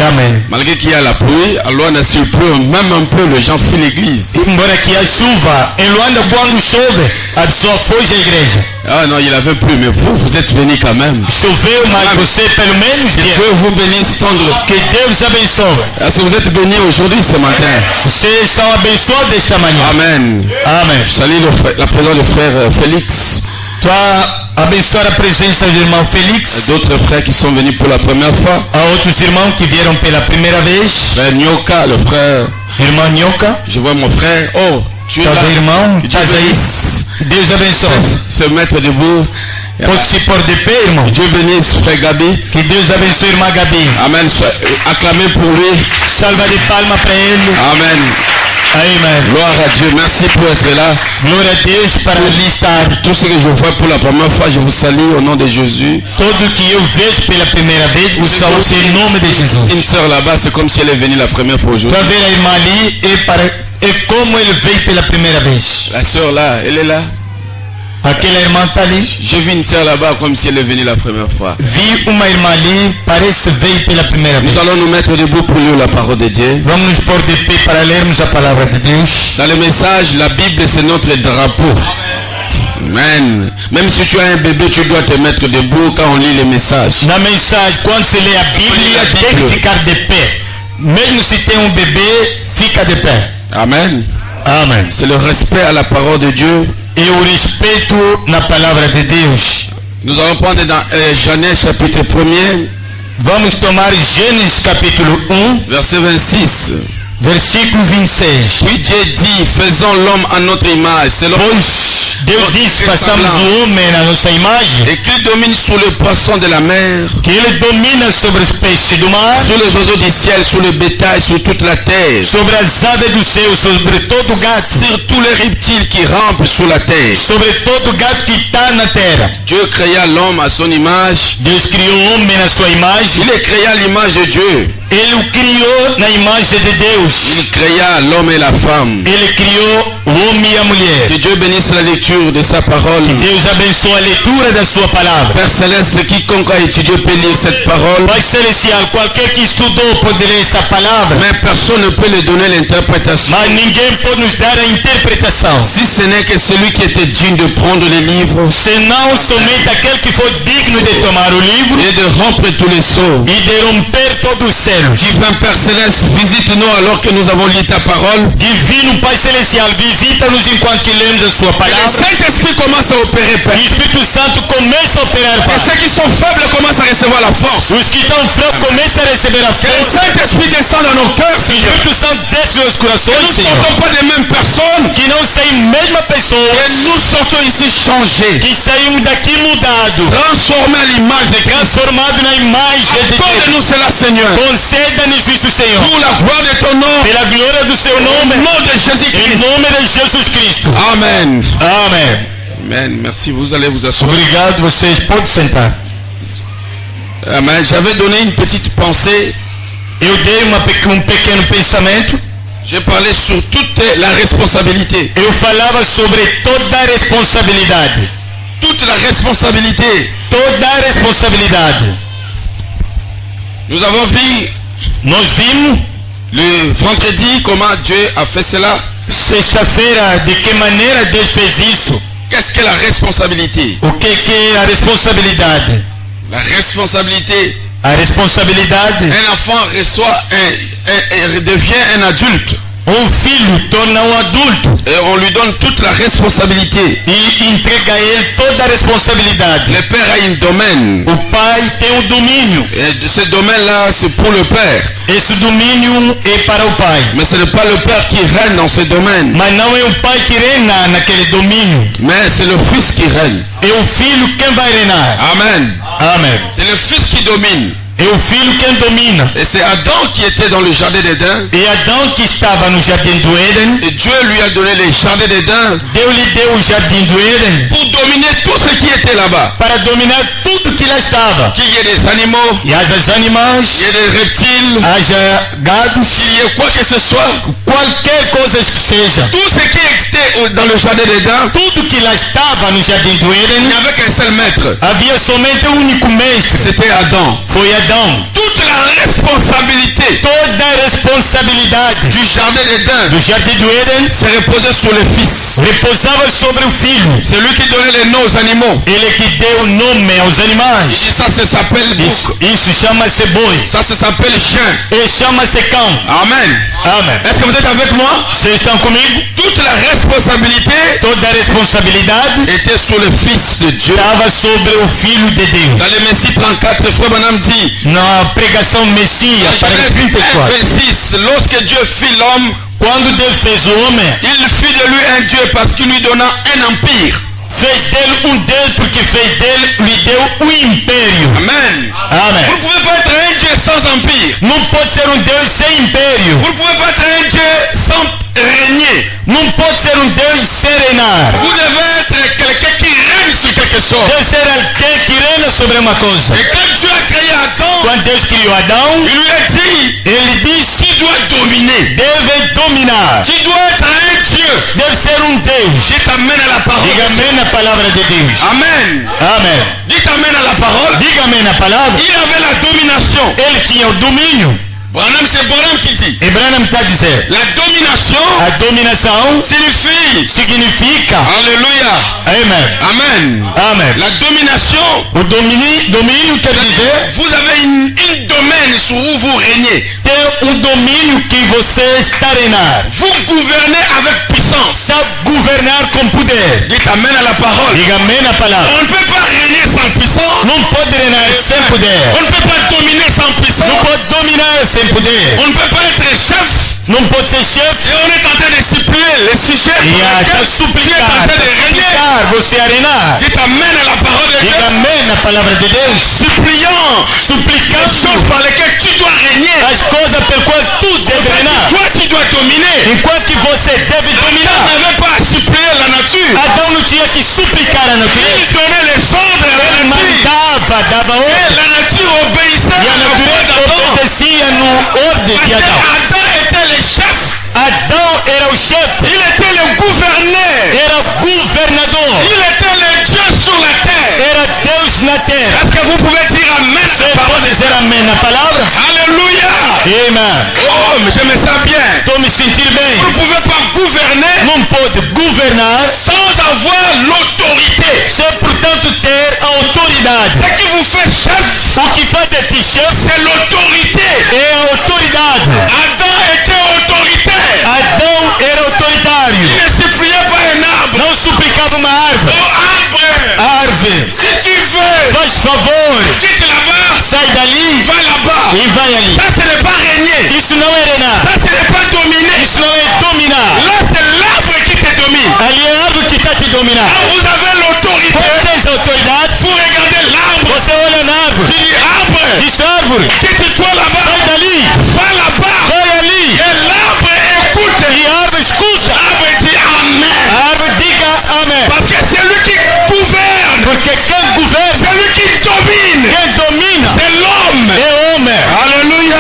Amém. Malgré qu'il y a la pluie, à Luanda s'il pleut, même un peu, les gens fuient l'église. Embora que a chuva, em Luanda quando chove, a pessoa foge à igreja. Ah non, il avait plu, mais vous êtes venus quand même. Choveu, mas você pelo menos Que veio. Dieu vous bénisse tendre. Que Deus abençoe. Est-ce que vous êtes bénis aujourd'hui, ce matin? Vocês são abençoados esta manhã. Amen. Amém. Je salue la présence du frère Félix. Tua abençoar a presença do irmão Félix. D'autres frères qui sont venus pour la première fois. Há outros irmãos que vieram pela primeira vez. Frère Nyoka, le frère. Irmão Nhoca. Je vois mon frère. Oh, tu es là. Teu irmão. Que Dieu Estás aí. bénisse. Deus abençoe. Se mettre debout. Pode se pôr de pé, irmão. Que Dieu bénisse frère Gabi. Que Deus abençoe irmã Gabi. Amen. Acclamez pour lui. Salva de palma para ele. Amen. Amém. Gloire à Dieu. Merci pour être là. Glória a Deus para ali estar. Tout ce que je vois pour la première fois, je vous salue au nom de Jésus. Tudo que eu vejo pela primeira vez, o saúde em nome de Une Jesus. sœur là-bas, c'est comme si elle est venue la première fois Tu aujourd'hui. a ver a irmã ali é como ele veio pela primeira vez. La sœur là, elle est là. Aquela irmã está ali. J'ai vu une sœur là-bas comme si elle est venue la première fois. Vi uma irmã ali, parece veio pela primeira vez. Nous allons nous mettre debout pour lire la parole de Dieu. Vamos nos pôr de pé para lermos a palavra de Deus. Dans le message, la Bible c'est notre drapeau. Amen. Même si tu as un bébé, tu dois te mettre debout quand on lit les messages. Na mensagem, quando se lê a Bíblia, tem que ficar de pé. Mesmo se tem um bebê, fica de pé. Amen. Amém. C'est le respect à la parole de Dieu. E o respeito na palavra de Deus. Nous allons prendre dans Genèse chapitre 1er, Vamos tomar Gênesis capítulo 1, verset 26. versículo 26. Puis Dieu dit, faisons l'homme à notre image, selon Pois Deus disse, façamos o homem na nossa imagem, et qu'il domine sur les poissons de la mer, que ele domina sobre os peixes do mar, sur les oiseaux du ciel, sur le bétail, sur toute la terre, sobre as aves do céu, sobre todo gato, sur tous les reptiles qui rampent sur la terre. sobre todo gato que está na terra. Dieu créa l'homme à son image. Deus criou o homem na sua imagem. Il est créé à l'image de Dieu. Ele o criou na imagem de Deus. Il créa l'homme et la femme. Ele criou o homem e a mulher. Que Dieu bénisse la lecture de sa parole. Deus abençoe a leitura da sua palavra. Père Céleste, quiconque a étudié peut lire cette parole, Pai Celestial, qualquer que estudou pode ler essa palavra, mais personne ne peut lui donner l'interprétation. mas ninguém pode nos dar a interpretação. Si ce n'est que celui qui était digne de prendre les livres Senão somente aquele que foi digno de tomar o livro et de rompre tous les sceaux. e de romper todos os selos. Divin Père Céleste, visite-nous alors que nous avons lu ta parole. Divino Pai Celestial, visita-nos enquanto que lemos a sua Que le palavra. Saint-Esprit commence à opérer, O Père. Espírito Santo começa a operar, Et Pai. ceux qui sont faibles commencent à recevoir la force. Os que estão fracos começam a receber a Que le força. Saint-Esprit descende dans nos cœurs, O Seigneur. Espírito Santo desce nos Que nous corações, ne Senhor. sortons pas des mêmes personnes. Que não saímos mesma pessoa. Que nous sortons ici changés. Que saímos daqui mudado. Transformés à l'image de Christ. Transformado na imagem de Deus. Accorde-nous cela, Seigneur. Conceda-nos isso, Senhor. Pour la gloire de ton nom. Pela glória do seu Au nome. nom de Em Jésus-Christ. nome de Jesus Cristo. Amen. Amém. Amen. Merci. Vous allez vous asseoir. Obrigado, vocês podem sentar. Amen. J'avais donné une petite pensée. Eu dei um pequeno pensamento. J'ai parlé sur toute la responsabilité. Eu falava sobre toda a responsabilidade. Toute la responsabilité. Toda a responsabilidade. Nous avons vu Nós vimos le vendredi comment Dieu a fait cela. sexta-feira de que maneira Deus fez isso. Qu'est-ce que la responsabilité? O que é a responsabilidade? La responsabilité. A responsabilidade. Un enfant reçoit devient un adulte. filho torna adulto. Et on lui donne toute la responsabilité. E entrega a ele toda a responsabilidade. Le père a un domaine. O pai tem domínio. Et ce domaine-là, c'est pour le père. Esse domínio é para o pai. Mais ce n'est pas le père qui règne dans ce domaine. Mas não é o pai que reina naquele domínio. Mais c'est le fils qui règne. É o filho quem vai reinar. Amen. Amém. C'est le fils qui domine. É o filho quem domina. Et c'est Adam qui était dans le jardin d'Éden. E Adão que estava no jardim do Éden. Et Dieu lui a donné les jardins d'Éden Deus lhe deu o jardim do Éden pour dominer tout ce qui était là-bas. para dominar tudo que lá estava. Qu'il y ait des animaux, E haja animais, qu'il y ait des reptiles, haja gados, qu'il y ait quoi que ce soit. qualquer coisa que seja. Tout ce qui existait dans le jardin d'Éden, Tudo que lá estava no jardim do il Éden n'y avait qu'un seul maître. havia somente um único mestre. C'était Adam. Foi Adão. Toute la responsabilité Toda a responsabilidade du jardin d'Éden do jardim do Éden se reposait sur le fils. repousava sobre o filho. C'est lui qui donnait les noms aux animaux. Ele que deu nome aos Il animais. dit ça s'appelle bouc, Isso chama-se boi. ça s'appelle chien. E chama-se cão. Amen. Amém. Est-ce que vous êtes avec moi? Vocês estão comigo? Toute la responsabilité Toda a responsabilidade était sur le fils de Dieu. estava sobre o filho de Deus. Dans le Messie 34, frère Branham dit, Na pregação Messias, para Genèse 34, 1:26, lorsque Dieu fit l'homme, quando Deus fez o homem, il fit de lui un Dieu parce qu'il lui donna un empire. fez dele Deus porque fez dele, lhe deu império. Amen. Amém. Vous ne pouvez pas être un Dieu sans empire. Não pode ser Deus sem império. Vous ne pouvez pas être un Dieu sans régner. Não pode ser Deus sem reinar. Vous devez être quelqu'un qui règne sur quelque chose. Deus ser alguém que reina sobre uma coisa. Et quand Dieu a créé Adam, Quando Deus criou Adão, il lui a dit, ele disse, tu dois dominer. deve dominar. Tu dois être un Dieu. Deve ser Deus. Dites amen à la parole. Diga amém na palavra de Deus. Amen. Amém. Dites amen à la parole. Diga amém na palavra. Il avait la domination. Ele tinha o domínio. Branham, c'est Branham qui dit. Abraão está dizendo, La domination a dominação signifie. significa, Alléluia. amém, Amen. amém. La domination, O domínio quer dizer, vous avez une domaine sur où vous régnez. ter domínio que você está a reinar. Vous gouvernez avec puissance. Sabe governar com poder. Dites amen à la parole. Diga amém na palavra. On ne peut pas régner sans puissance. Não pode reinar sem poder. On ne peut pas dominer sans Não puissance. pode dominar sem poder. On ne peut pas être chef. Não pode ser chefe. Et on est en train de supplier les sujets E pour a lesquels tu es en suplicar, train de régner. você a reinar. Dites amen à la parole de Diga Dieu. amém na palavra de Deus. Suppliant les Suplicando choses par lesquelles tu dois régner. as coisas pelo qual tu deve reinar. Toi, tu dois dominer. Enquanto que você deve Adam dominar. n'avait pas à supplier la nature. Adão não tinha que suplicar a Il natureza. donnait les ordres à la Ele nature. mandava, dava Et ordem. la nature obéissait E à a la voix natureza d'Adam. obedecia no ordem Parce de que Adão. Adam était le chef. Adão era o chefe. Il était le gouverneur. Era governador. Il était le Dieu sur la terre. Era Deus na terra. Est-ce que vous pouvez dire amen à Você la parole pode de dizer Dieu? amém na palavra? Alléluia. Amen. Oh, mais je me sens bien. Estou me sentindo bem. Vous ne pouvez pas gouverner Não pode governar sans avoir l'autorité. sem, portanto, ter a autoridade. Ce qui vous fait chef, O que faz de ti chefe c'est l'autorité. é a autoridade. Adam était autoritaire. Adão era Il autoritário. ne suppliait pas un arbre. Não suplicava uma árvore. Oh, arbre, Árvore, si tu veux, faz favor, quitte là-bas, sai dali va là-bas. e vai ali. Ça, ce n'est pas régner. Isso não é reinar. Ça, ce n'est pas dominer. Isso não é dominar. Là, c'est l'arbre qui te domine. Ali é a árvore que está te dominando. Quand vous avez l'autorité, Quando tens autoridade, vous regardez l'arbre. você olha na árvore. Tu dis, arbre, Diz árvore, quitte-toi là-bas. sai dali, Va là-bas. vai ali. Et l'arbre écoute. E a árvore escuta. L'arbre dit amen. A árvore diga amém. Parce que c'est lui qui gouverne. Porque quem governa, C'est lui qui domine. quem domina, C'est l'homme. é homem. Alléluia.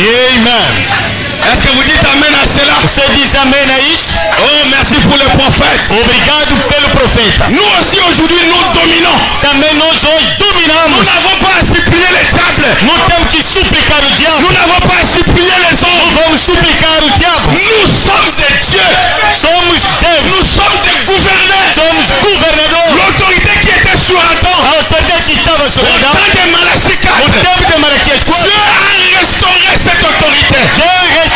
Amen. Est-ce que vous dites amen à cela? Você diz amém a isso? Oh, merci pour le prophète. Obrigado pelo profeta. Nous aussi aujourd'hui, nous dominons. Também nós hoje Nous dominamos. n'avons pas à supplier les diables. Não temos que suplicar o diabo. Nous n'avons pas à supplier les Não hommes. vamos suplicar o diabo. Nous sommes des dieux. Somos Deus. Nous sommes des gouverneurs. Somos governadores. L'autorité qui était sur Adam. A autoridade que estava sobre Au Adão. temps de Malachie O 4. tempo de Malaquias 4. Dieu a restauré cette autorité. Deus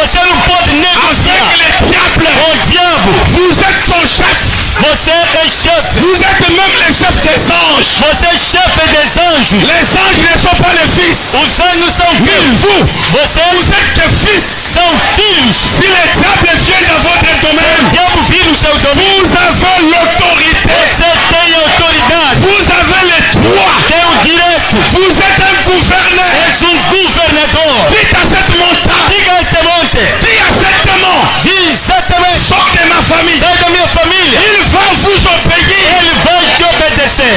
Você não pode negociar avec le diable. com o diabo. Vous êtes son chef. Você é chefe. Vous êtes même le chef des anges. Você é chefe des anjos. Les anges ne sont pas les fils. Os anjos são Mais filhos. vous, Vocês vous êtes des fils. são filhos. Si le diable vient dans votre O domaine, diabo vira no seu domínio. vous avez l'autorité. Você tem autoridade. Vous avez le droit. Tem o direito. Vous êtes un gouverneur. És governador. Dites à cette montagne, Diga a este monte. dis à cet démon, Diz exatamente. sors de ma famille. Sai da minha família. Il va vous obéir. Ele vai te obedecer.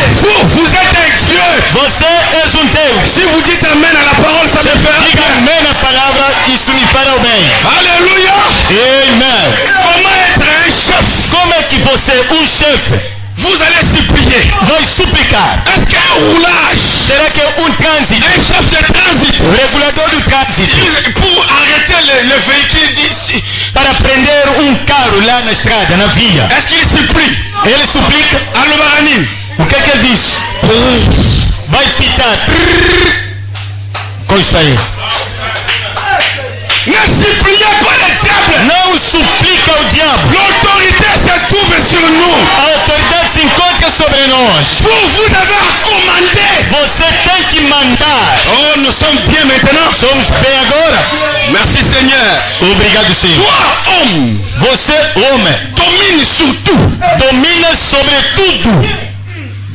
Vous êtes un Dieu. Você és Deus. Si vous dites Amen à la parole, ça me fera Diga bien. amém na palavra, isso me fará o bem. Alléluia. Amen. Comment être un chef? Como é que você, chefe, Vous allez supplier. vai suplicar? Est-ce qu'un roulage, Será que trânsito, un chef de transit, regulador do trânsito, pour arrêter le véhicule d'ici, para prender carro lá na estrada, na via, est-ce qu'il supplie? ele suplica? Alubani. O que é que ele diz? Vai pitar. Costa aí. Ne suppliez pas le diable. Não suplica o diabo. L'autorité se trouve sur nous. A autoridade se encontra sobre nós. Vous avez à commander. Você tem que mandar. Oh, nous sommes bien maintenant. Somos bem agora. Merci Seigneur. Obrigado, Senhor. Toi, homme, Você, homem, domine sur tout. domina sobre tudo.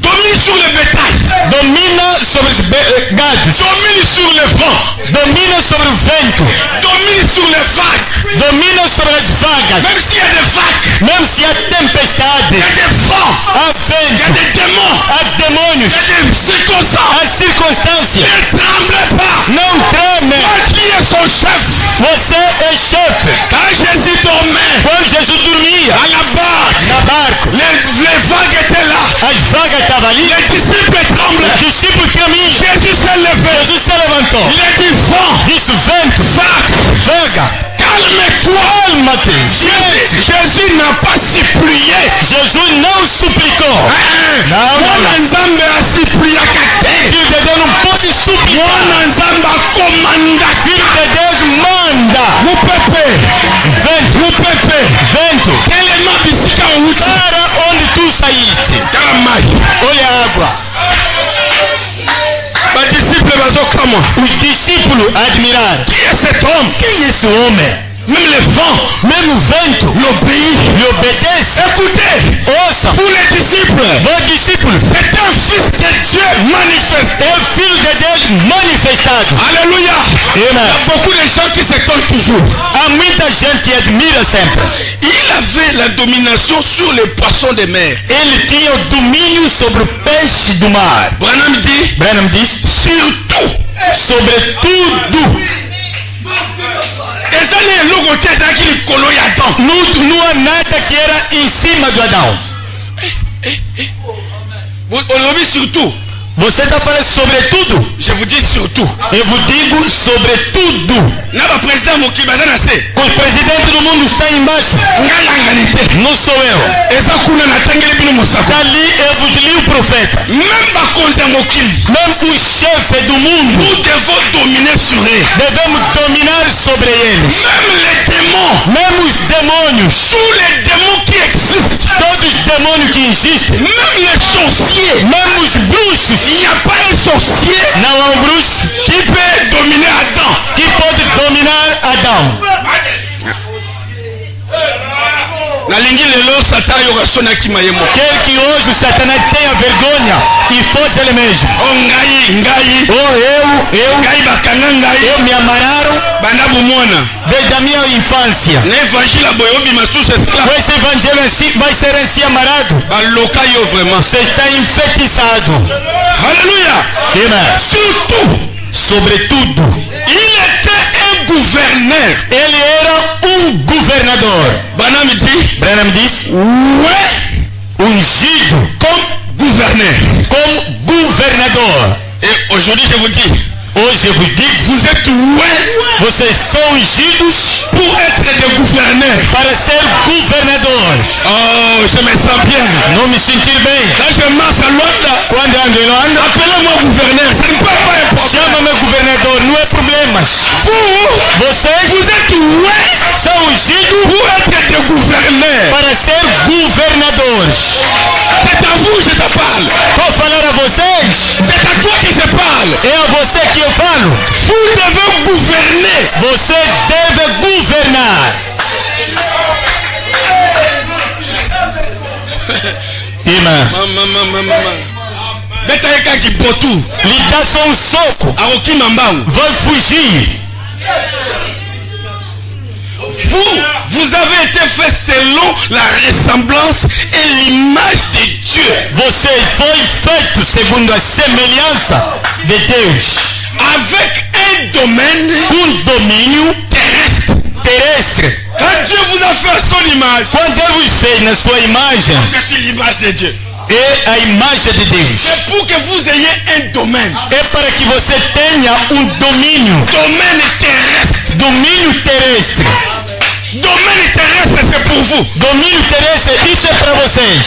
Domine sur le bétail. Domina sobre os gados. Domine sur le vent. Domina sobre o vento. Domine sur les vagues. Domina sobre as vagas. Même s'il y a des vagues, Mesmo se há tempestade, il y a des vents, há il y a vento, des démons, há demônios, il y a des circonstances. há circunstâncias. Ne tremblez pas. Não treme. Moi qui est son chef. Você é chefe. Quand Jésus dormait Quando Jesus dormia à la barque, na barco, les vagues étaient là. as vagas estavam ali. Les disciples Os tremblaient. discípulos tremiam. Jésus s'est levé. Jesus se levantou. Il a dit vent, Disse: vento, vague, vaga, calme-toi. calma-te. Jésus n'a pas supplié. Jesus não suplicou. Não, Moi, não. Nzambe a supplié à Kate. Filho de Deus não pode Moi, suplicar. Nzambe a commandé. Filho de Deus manda. Vous pépé, Vento, vous pépé. vento, Tellement bisika en route. para onde tu saíste. Calamai. Olha a água. Les disciples bazo comment? Os discípulos admiraram. Qui est cet homme? Quem é esse homem? Même le vent Mesmo o vento l'obéit. lhe obedece. Écoutez, Ouça, vous les disciples, vos discípulos, c'est un fils de Dieu manifesté. é o Filho de Deus manifestado. Alléluia. Il y Amen. a beaucoup de gens qui s'étonnent toujours. Há muita gente que admira sempre. Il avait la domination sur les poissons de mer. Ele tinha o domínio sobre o peixe do mar. Branham dit, Branham diz, surtout. sobre tudo. Et ça n'est l'eau qui est qui colo y attend. Não há nada que era em cima do Adão. On le dit surtout. Você está falando sobre tudo? Je vous dis surtout. Eu vos digo sobre tudo. N'a pas président Mokibaza na se. O presidente do mundo está embaixo. Ngayangalité. Não sou eu. Et ça kuna na tangeli bino mosako. Está ali, eu vos li o profeta. Même pas cause mokili. Mesmo o chefe do mundo, Nous devons dominer sur eux. devemos dominar sobre eles. Même les démons. Mesmo os demônios, Tous les démons qui existent. todos os demônios que existem, Même les sorciers. mesmo os bruxos, Il n'y a pas un sorcier não há um bruxo qui peut dominer Adam. que pode dominar Adão. Nalingi lelo Satan yoka sonaki mayemo. Quer que hoje o Satanás tenha vergonha e fosse ele mesmo. Oh ngai. Ou eu, Ngai bakanga ngai. me amararam Banda bumona. desde a minha infância. Na évangile boyobi mas tous esclaves. Com esse evangelho assim, vai ser assim amarado. Baloka yo vraiment. Você está enfeitiçado. Alléluia. Amen. Surtout, Sobretudo, il était un gouverneur. ele era governador. Banam dit, Branham diz, ouais, ungido comme gouverneur. como governador. Et aujourd'hui je vous dis, Hoje eu vos digo, vous êtes ouais vocês são ungidos pour être des gouverneurs. para ser governadores. Oh, je me sens bien. Não me sentir bem. Quand je marche à Luanda, Quando ando em Luanda, appelez-moi gouverneur. Ce n'est pas un problème. chama-me governador, não é problemas. Vous Vocês êtes ouais Paulo, vous devez gouverner. você deve governar. Amen. Beta yeka kibotu. Lhe dá só um soco, Arokima mbangu. vai fugir. Vous avez été fait selon la ressemblance et l'image de Dieu. Você foi feito segundo a semelhança de Deus, Avec un domaine domínio terrestre. Quand Dieu vous a fait à son image, Quando Deus fez na sua imagem, je suis l'image de Dieu. é a imagem de Deus. C'est pour que vous ayez un domaine. É para que você tenha domínio. Domaine terrestre. Domínio terrestre. Domaine terrestre, c'est pour vous. Domínio terrestre, isso é para vocês.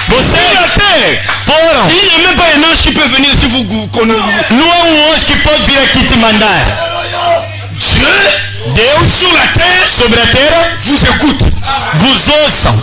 Vous sur la terre. Foram. Il n'y a même pas un ange qui peut venir si vous connaissez. Não há anjo que pode vir aqui te mandar. Dieu, Deus sur la terre, sobre a terra vous écoute. vos ouçam.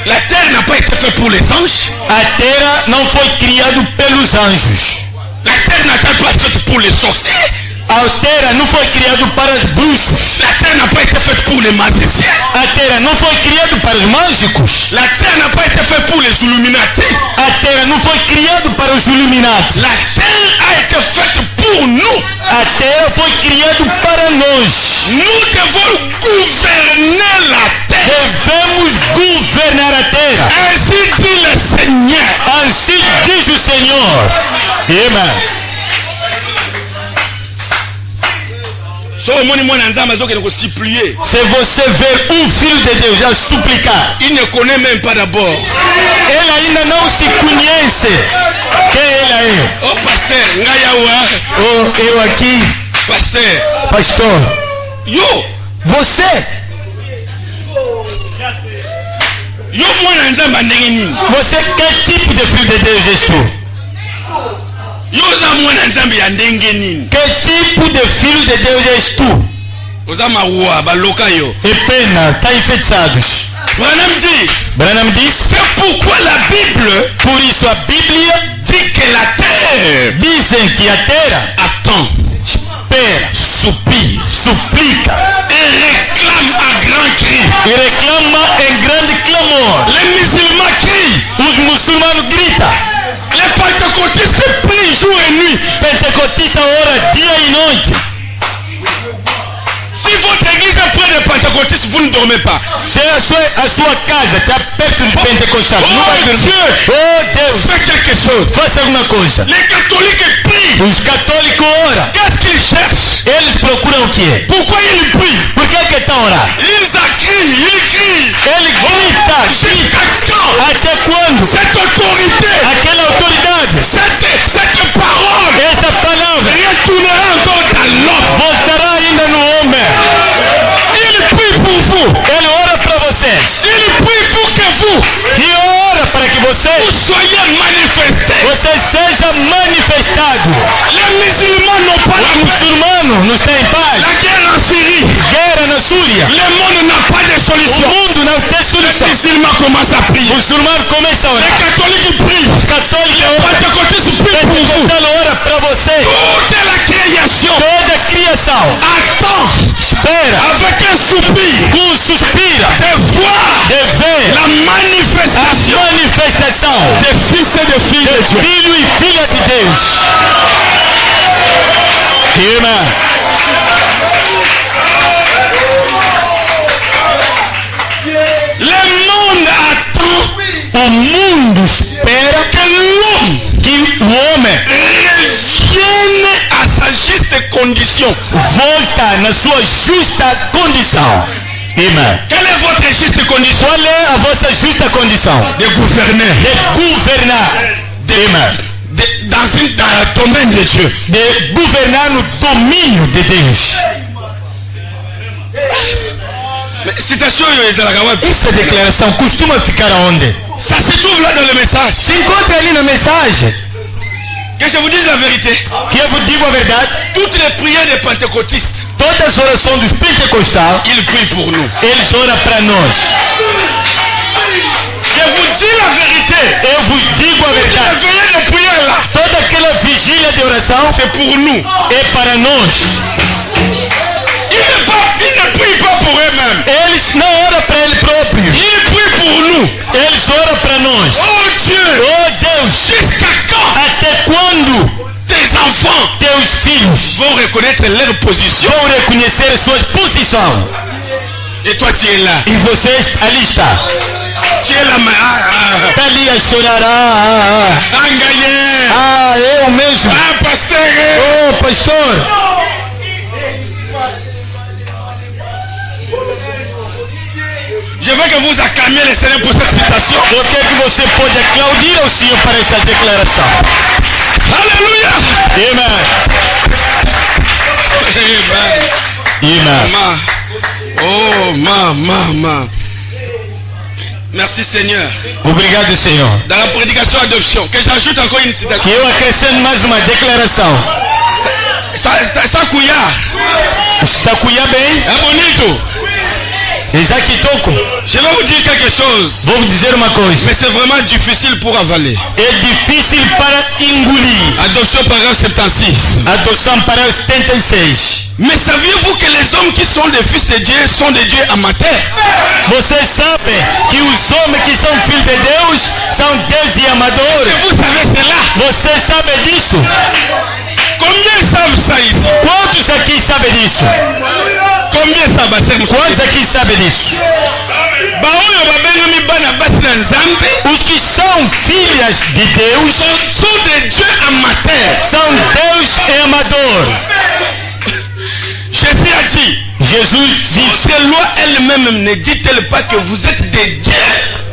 La terre n'a pas été faite pour les anges. A terra não foi criada pelos anjos. La terre n'a pas été faite pour les sorciers. A terra não foi criada para os bruxos. La terre n'a pas été faite pour les magiciens. A terra não foi criada para os mágicos. La terre n'a pas été faite pour les Illuminati. A terra não foi criada para os Illuminati. La terre a été faite pour nous. A terra foi criada para nós. Nous devons gouverner la terre. Devemos governar a terra. Ainsi dit le Seigneur. Assim diz o Senhor. Amen. So moni mwana nzamba zokene ko supplier. Se você ver filho de Deus a suplicar, Il ne connaît même pas d'abord. ele ainda não se conhece quem ele é. Oh pasteur, ngayawa. Oh, eu aqui, Pasteur. pastor, Yo, você mwana nzamba ndenge nini? que tipo de filho de Deus és tu? Yo za mwana nzamba ya ndenge nini? Que tipo de filho de Deus és tu? Oza mawa baloka yo. E pena, está enfeitiçados. Branham dit, Branham disse, c'est pourquoi la Bible por isso a Bíblia dit que la terre dizem que a terra attend, espera, soupire suplica et réclame à grand cri. e reclama em grande clamor. Les musulmans crient, Os muçulmanos gritam, les pentecôtistes prient jour et nuit. pentecostistas ora dia e noite. Si votre église est près des pentecôtistes, vous ne dormez pas. Se a sua casa está perto dos pentecostais, não vai dormir. Dieu, Oh Deus, fais quelque chose. faça alguma coisa. Les catholiques prient. Os católicos oram. Qu'est-ce qu'ils cherchent? Eles procuram o quê? Pourquoi ils prient? Por que estão orando? Ils crient, ils crient. Ele grita. Jusqu'à quand Até quando? cette autorité, Aquela autoridade, cette parole essa palavra, retournera encore dans l'homme? voltará ainda no homem. Il prie pour vous. Ele ora para vocês. Il prie pour que vous E ora para que vocês soyez manifestés. você seja manifestado. Les musulmans n'ont pas la Os paix. muçulmanos não estão em paz. La guerre en Syrie. Guerra na Súria. Le monde n'a pas de O solution. mundo não tem Les solução. musulmans commencent à prier. Os muçulmanos começam a Les orar. catholiques prient. Os católicos Les oram. pentecôtistes prient pour vous. Pentecostal ora para vocês. Toute la création Toda a criação attend espera, avec un soupir suspira de voir de ver la a manifestation manifestação des fils et des filles de de Dieu. filho e filha de Deus. Amen. Le monde attend O mundo espera que l'homme que o homem revienne à sa juste condition. volta na sua justa condição. Amen. Quelle est votre juste condition? Qual é a vossa justa condição? De gouverner De governar. Amen. dans le domaine de Dieu. De governar no domínio de Deus. Mais citation ezalaka wapi? Essa declaração costuma ficar aonde? Ça se trouve là dans le message. Se encontra ali na mensagem. Que je vous dise la vérité. Que eu vos digo a verdade. Toutes les prières des pentecôtistes, Todas as orações dos pentecostais, ils prient pour nous. eles oram para nós. Je vous dis la vérité. Eu vos digo a La verdade. veillée de prière là, Toda aquela vigília de declaração c'est pour nous. é para nós. Ils ne prient pas pour eux-mêmes. Eles não oram para ele próprio. Ils prient pour nous. Eles oram para nós. Oh Dieu, Oh Deus, jusqu'à quand até quando tes enfants teus filhos vont reconnaître leur position vão reconhecer sua posição? et toi tu es là? E você ali está. Tu es là, mais Está ali a chorar. engagé. Eu mesmo. Pasteur. Oh, pastor. Je veux que vous acclamiez le Seigneur pour cette citation. Eu quero que você pode aplaudir ao Senhor para essa declaração. Alléluia. Amen. Amen. Ma. Oh, ma. Merci Seigneur. Obrigado, Senhor. Dans la prédication adoption, que j'ajoute encore une citation. Que eu acrescento mais uma declaração. Ça couilla. Está cuia bem? É bonito. Isaac Toko. Je vais vous dire quelque chose. Vou dizer uma coisa. Mais c'est vraiment difficile pour avaler. É difícil para engolir. Adoption paragraphe 76. Adoção para os 76. Mais saviez-vous que les hommes qui sont des fils de Dieu sont des dieux amateurs? Você sabe que os homens que são filhos de Deus são deuses amadores? Vous savez cela? Você sabe disso? Combien savent ça ici? Quantos aqui sabem disso? Combien savent ça? Quantos aqui sabem disso? Baoyo babengami bana basi na Nzambe Os que são filhas de Deus sont des dieux amateurs. são Deus amador. Jésus a dit, Jesus disse, votre loi elle-même ne dit-elle pas que vous êtes des dieux?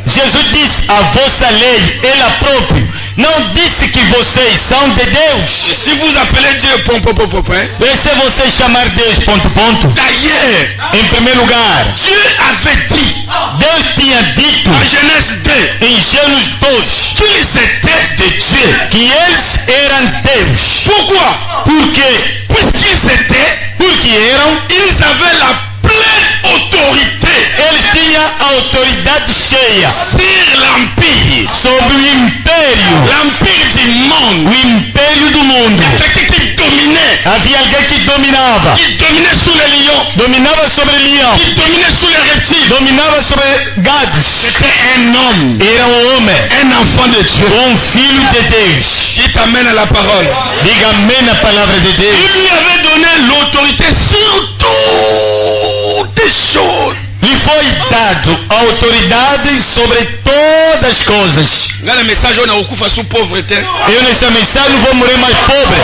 Jesus disse, a vossa lei, ela própria, não disse que vocês são de Deus. Et si vous appelez Dieu E se você chamar Deus ponto ponto, d'ailleurs, em primeiro lugar, Dieu avait dit Deus tinha dito en Genèse 2 em Gênesis 2 qu'ils étaient des dieux. que eles eram Deus. Pourquoi? Por quê? Puisqu'ils étaient, Porque eram, ils avaient la pleine autorité eles tinham a autoridade cheia sur l'empire. sobre o império L'empire du monde. o império do mundo. Quelqu'un qui dominait. Havia alguém que dominava. Qui dominait sous les lions. Dominava sobre leão. Qui dominait sous les reptiles. Dominava sobre gados. C'était un homme. Era homem. Un enfant de Dieu. Filho de Deus. Qui t'amène à la parole. Diga amém na palavra de Il Deus. lui avait donné l'autorité sur toutes les choses. Lhe foi dado a autoridade sobre todas as coisas. Là, le message, on a okufa sous pauvreté. Eu nessa mensagem não vou morrer mais pobre.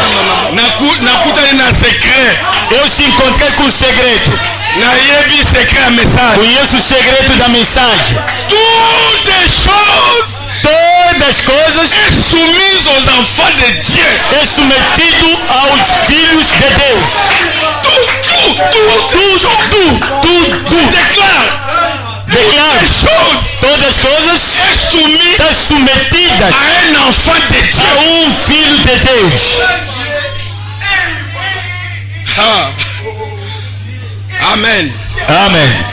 Nakutani na secret. Eu se encontrei com o segredo. Na yebi secret a message. Conheço o segredo da mensagem. Toutes les choses Todas as coisas est soumise aux enfants de Dieu. é submetido aos filhos de Deus. Tout. Déclare. Declaro. Les choses Todas as coisas est soumise estão submetidas à un enfant de a Dieu. filho de Deus. Ah. Amen. Amém.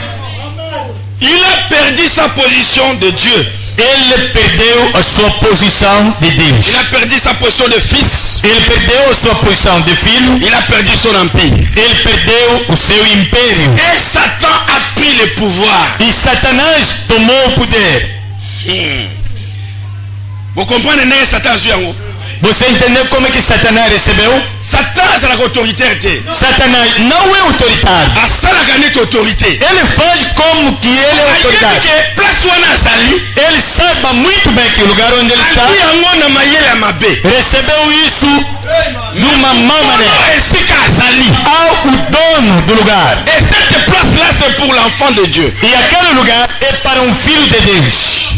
Il a perdu sa position de Dieu. Ele perdeu a sua posição de Deus. Il a perdu sa position de fils. Ele perdeu a sua posição de filho. Il a perdu son empire. Ele perdeu o seu império. Et Satan a pris le pouvoir. E Satanás tomou o poder. Vous comprenez né Satan sur yango? Você entendeu como é que Satanás recebeu? Satan c'est la autorité. Satanás não é autoridade. A sala ganhou autorité. Ele faz como que ele é autoridade. Que place wana azali. Ele sabe muito bem que o lugar onde ele está Ali yango na mayele ya mabe. recebeu isso numa má maneira. Esika azali. Ao o dono do lugar. Et cette place là c'est pour l'enfant de Dieu. E aquele lugar é para um filho de Deus.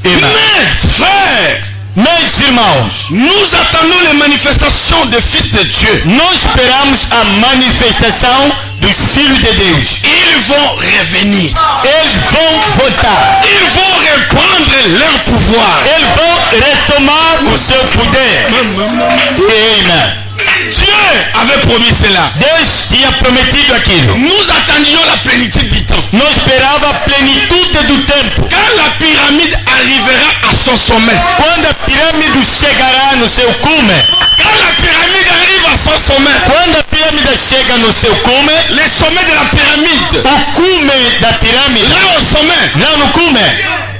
Mais frère, Meus irmãos, nous attendons les manifestations des fils de Dieu. nós esperamos a manifestação dos filhos de Deus. Ils vont revenir. Eles vão voltar. Ils vont reprendre leur pouvoir. Eles vão retomar o seu poder. Amém. Dieu avait promis cela. Deus tinha prometido aquilo. Nous attendions la plénitude du temps. Nós esperava a plenitude do tempo. Quand la pyramide arrivera à son sommet. Quando a pirâmide chegará no seu cume, Quand la pyramide arrive à son sommet, quando a pirâmide chega no seu cume, les sommets de la pyramide, o cume da pirâmide, là au sommet, lá no cume,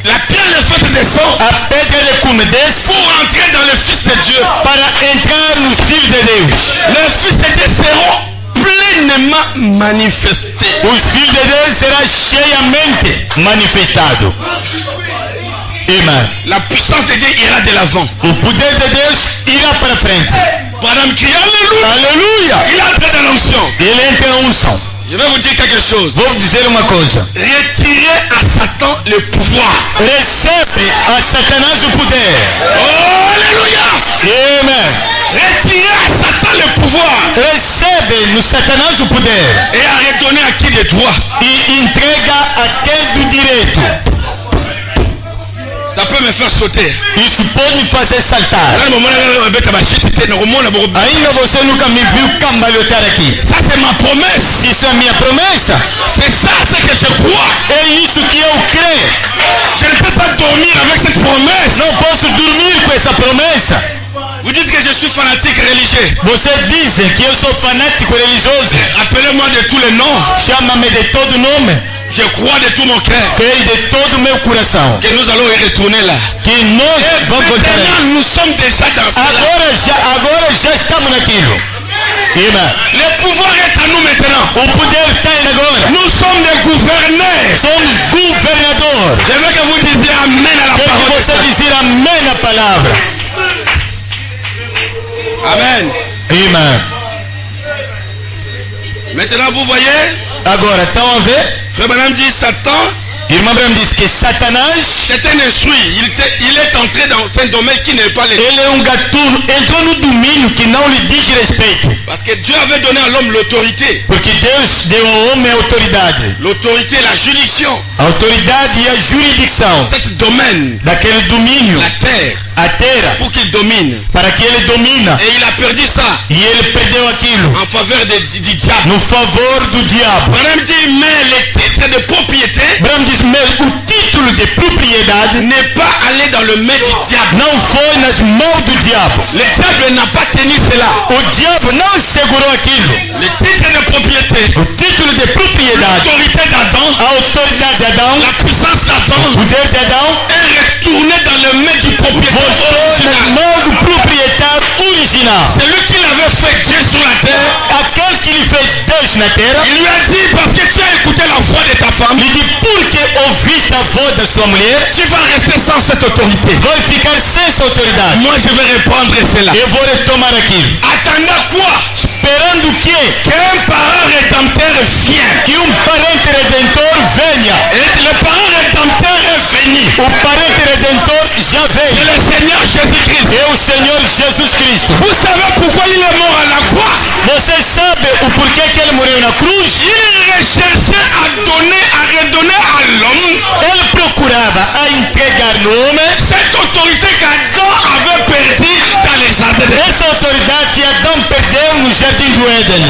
la pierre de feu descend a pedra de cume desce pour entrer dans le Fils de Dieu. para entrar nos filhos de Deus. Les Fils de Dieu seront pleinement manifestés. Os filhos de Deus será cheiamente manifestado. Amen. La puissance de Dieu ira de l'avant. O poder de Deus irá para frente. Madame crie Alléluia. Aleluia! Il a entré dans l'onction. Ele entra em unção. Je vais vous dire quelque chose. Vou dizer uma coisa. Retirez à Satan le pouvoir. Recebe a Satanás o poder. Oh, Alléluia. Amen. Retirez à Satan le pouvoir. Recebe no Satanás o poder Et à redonner à qui de droit. e entrega a quem do direito. Ça peut me faire sauter. Isso pode me fazer saltar. Ainda Ainda você nunca me viu cambalhotar aqui. Ça c'est ma promesse. Isso é minha promessa. C'est ça ce que je crois. É isso que eu creio. Je ne peux pas dormir avec cette promesse. Não posso dormir com essa promessa. Vous dites que je suis fanatique religieux. Vocês dizem que eu sou fanático religioso. Appelez-moi de tous les noms. Chama-me de todo nome. Je crois de tout mon cœur Creio de todo o meu coração. que nous allons y retourner là. Que nós vamos voltar aí. Maintenant, nous sommes déjà dans cela. Agora já estamos naquilo. Amen. Le pouvoir est à nous maintenant. O poder está aí agora. Nous sommes des gouverneurs. Somos governador. Je veux que vous disiez Amen à la Quero que parole. você dizer amém na palavra. Amen. Amen. Maintenant, vous voyez, Agora, estão a ver? Frère Branham dit Satan, Irmã Branham disse que Satanás, c'est un instruit. Il est entré dans un domaine qui n'est pas le. ele é gatuno, entrou no domínio que não lhe diz respeito. Parce que Dieu avait donné à l'homme l'autorité. Porque Deus deu ao homem a autoridade. L'autorité, la juridiction. A autoridade e a jurisdição Cet domaine, daquele domínio, la terre, a terra, pour qu'il domine. para que ele domina. Et il a perdu ça E ele perdeu aquilo en faveur du diable. no favor do diabo. Branham dit, mais le titre de propriété Branham diz mesmo, o título de propriedade n'est pas allé dans le main du diable. não foi nas mãos do diabo. Le diable n'a pas tenu cela. O diabo não segurou aquilo. Le titre de propriété, O título de propriedade, l'autorité d'Adam, a autoridade de Adão, la puissance d'Adam o poder de Adão, est retourné dans le main du propriétaire voltou nas original. mãos do proprietário original. C'est lui qui l'avait fait Dieu sur la terre. Aquele que lhe fez Deus na terra, Il lui a dit, parce que tu as écouté la voix de ta femme, lhe disse, porque ouviste a voz da sua mulher, tu vas rester sans cette autorité. vai ficar sem essa autoridade. Moi, je vais répondre cela. Eu vou retomar aquilo. Attendant quoi? Esperando que Qu'un parent rédempteur vienne. parente redentor venha. Et le parent rédempteur est venu. O parente redentor já C'est veio. le Seigneur Jésus-Christ. É o Senhor Jesus Cristo. Vous savez pourquoi il est mort à la croix? Você sabe o porquê que ele morreu na cruz? Il recherchait à redonner à l'homme Ele procurava a entregar no homem cette autorité qu'Adam avait perdue dans les jardins d'Éden. essa autoridade que Adão perdeu no jardim do Éden.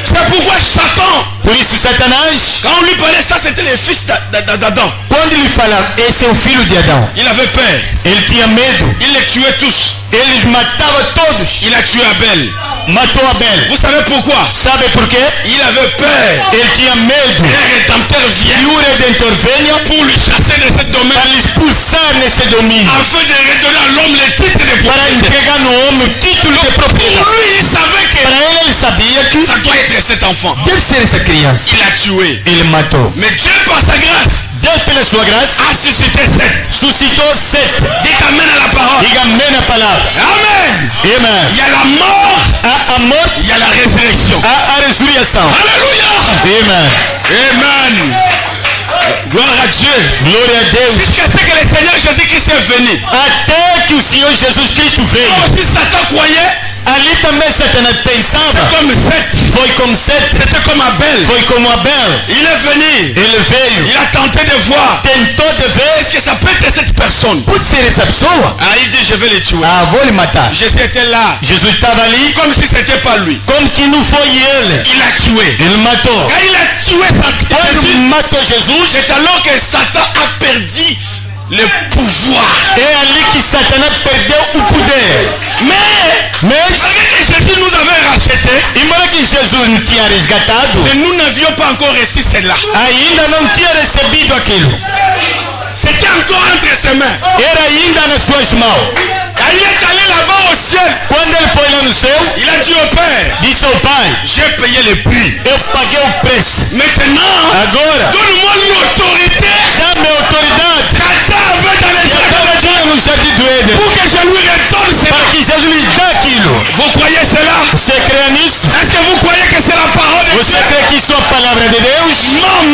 C'est pourquoi Satan, Por isso Satanás, quand on lui parlait ça, c'était le fils d'Adam. quando ele fala, esse é o filho de Adão, Il avait peur. ele tinha medo. Il les tuait tous. Eles matavam todos. Il a tué Abel. Matou Abel. Vous savez pourquoi? Sabe por quê? Il avait peur. Ele tinha medo Un rédempteur que vient o Redentor venha pour lui chasser de ce domaine para lhe expulsar nesse domínio, afin de redonner à l'homme le titre de para propriété. entregar no homem o título de propriedade. Pour lui, il savait que Para ele sabia que ça doit être cet enfant. deve ser essa criança. Il a tué. Ele matou. Mais Dieu, par sa grâce, Deus, pela sua graça, a suscité sept. suscitou 7. Dites Amen à la parole. Diga amém na palavra. Amen. Amen. Il y a la mort, A morte, il y a la résurrection. a ressurreição. Alléluia. Amen. Amen. Gloire à Dieu. Glória a Deus. Jusqu'à ce que le Seigneur Jésus-Christ est venu. Até que o Senhor Jesus Cristo veio. Si Satan croyait, Ali também Satanás pensava. comme sept, Foi como 7. c'était comme Abel. Foi como Abel. Il est venu. Ele veio. Il a tenté de voir. Tentou de ver. Est-ce que ça peut être cette personne? Pode ser essa pessoa? Ah, il dit, je vais les tuer. Ah, vou lhe matar. Jésus était là, Jesus estava ali comme si c'était pas lui. como que não foi ele. Il a tué. Ele matou. Quand il a tué Quando Jésus, matou Jesus, c'est alors que Satan a perdu le pouvoir. É ali que Satanás perdeu o poder. Mais savez que Jésus nous avait racheté. Embora que Jesus não tinha resgatado, Mais nous n'avions pas encore reçu cela. ainda não tinha recebido aquilo. C'était encore entre ses mains. Era ainda nas suas mãos. Quand il est allé là-bas au ciel, Quando ele foi lá no céu, il a dit au Père, disse ao Pai, j'ai payé le prix. eu paguei o preço. Maintenant, Agora, donne-moi l'autorité dá-me a autoridade qu'Adam avait dans les que jardins Adão tinha no jardim do Éden, pour que je lui redonne cela. para que Jesus lhe dê aquilo. Vous croyez cela? Você crê nisso? Est-ce que vous croyez que c'est la parole de Você Dieu? crê que isso é a palavra de Deus?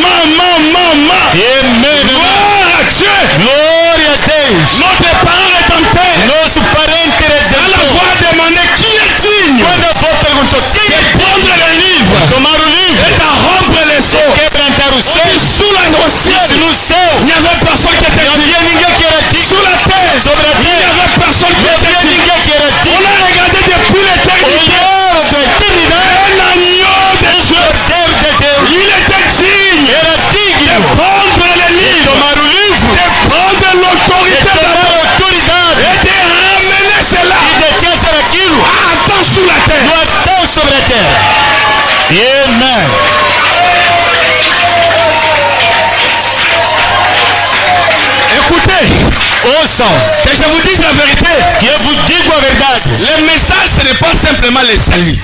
Maman. Amém. Gloire à Dieu. Glória a Deus. Notre parent est en paix. Nosso parente À la redentor. fois demandé qui est digne Quando a avó perguntou quem de é prendre le livre tomar o livro, et d'en rompre les seaux. quebrantar o céu, Sous au ciel, no céu, il n'y avait personne qui était não digne. havia ninguém que era digno. Sous la terre, Sobre a il n'y terra, avait personne qui não était havia digne. ninguém que era On digno. a regardé depuis l'éternité Olharam da eternidade, un agneau de Dieu. Deus de Deus Il était digne era de digno prendre le de livre, tomar o livro, de prendre de l'autorité tomar a d'Adam autoridade et de ramener cela e de ter aquilo à Adam sous la terre. no Adão sobre a terra. Amém. Écoutez, Ouçam, que je vous dise la vérité. que eu vos digo a verdade. Le message, ce n'est pas simplement le salut.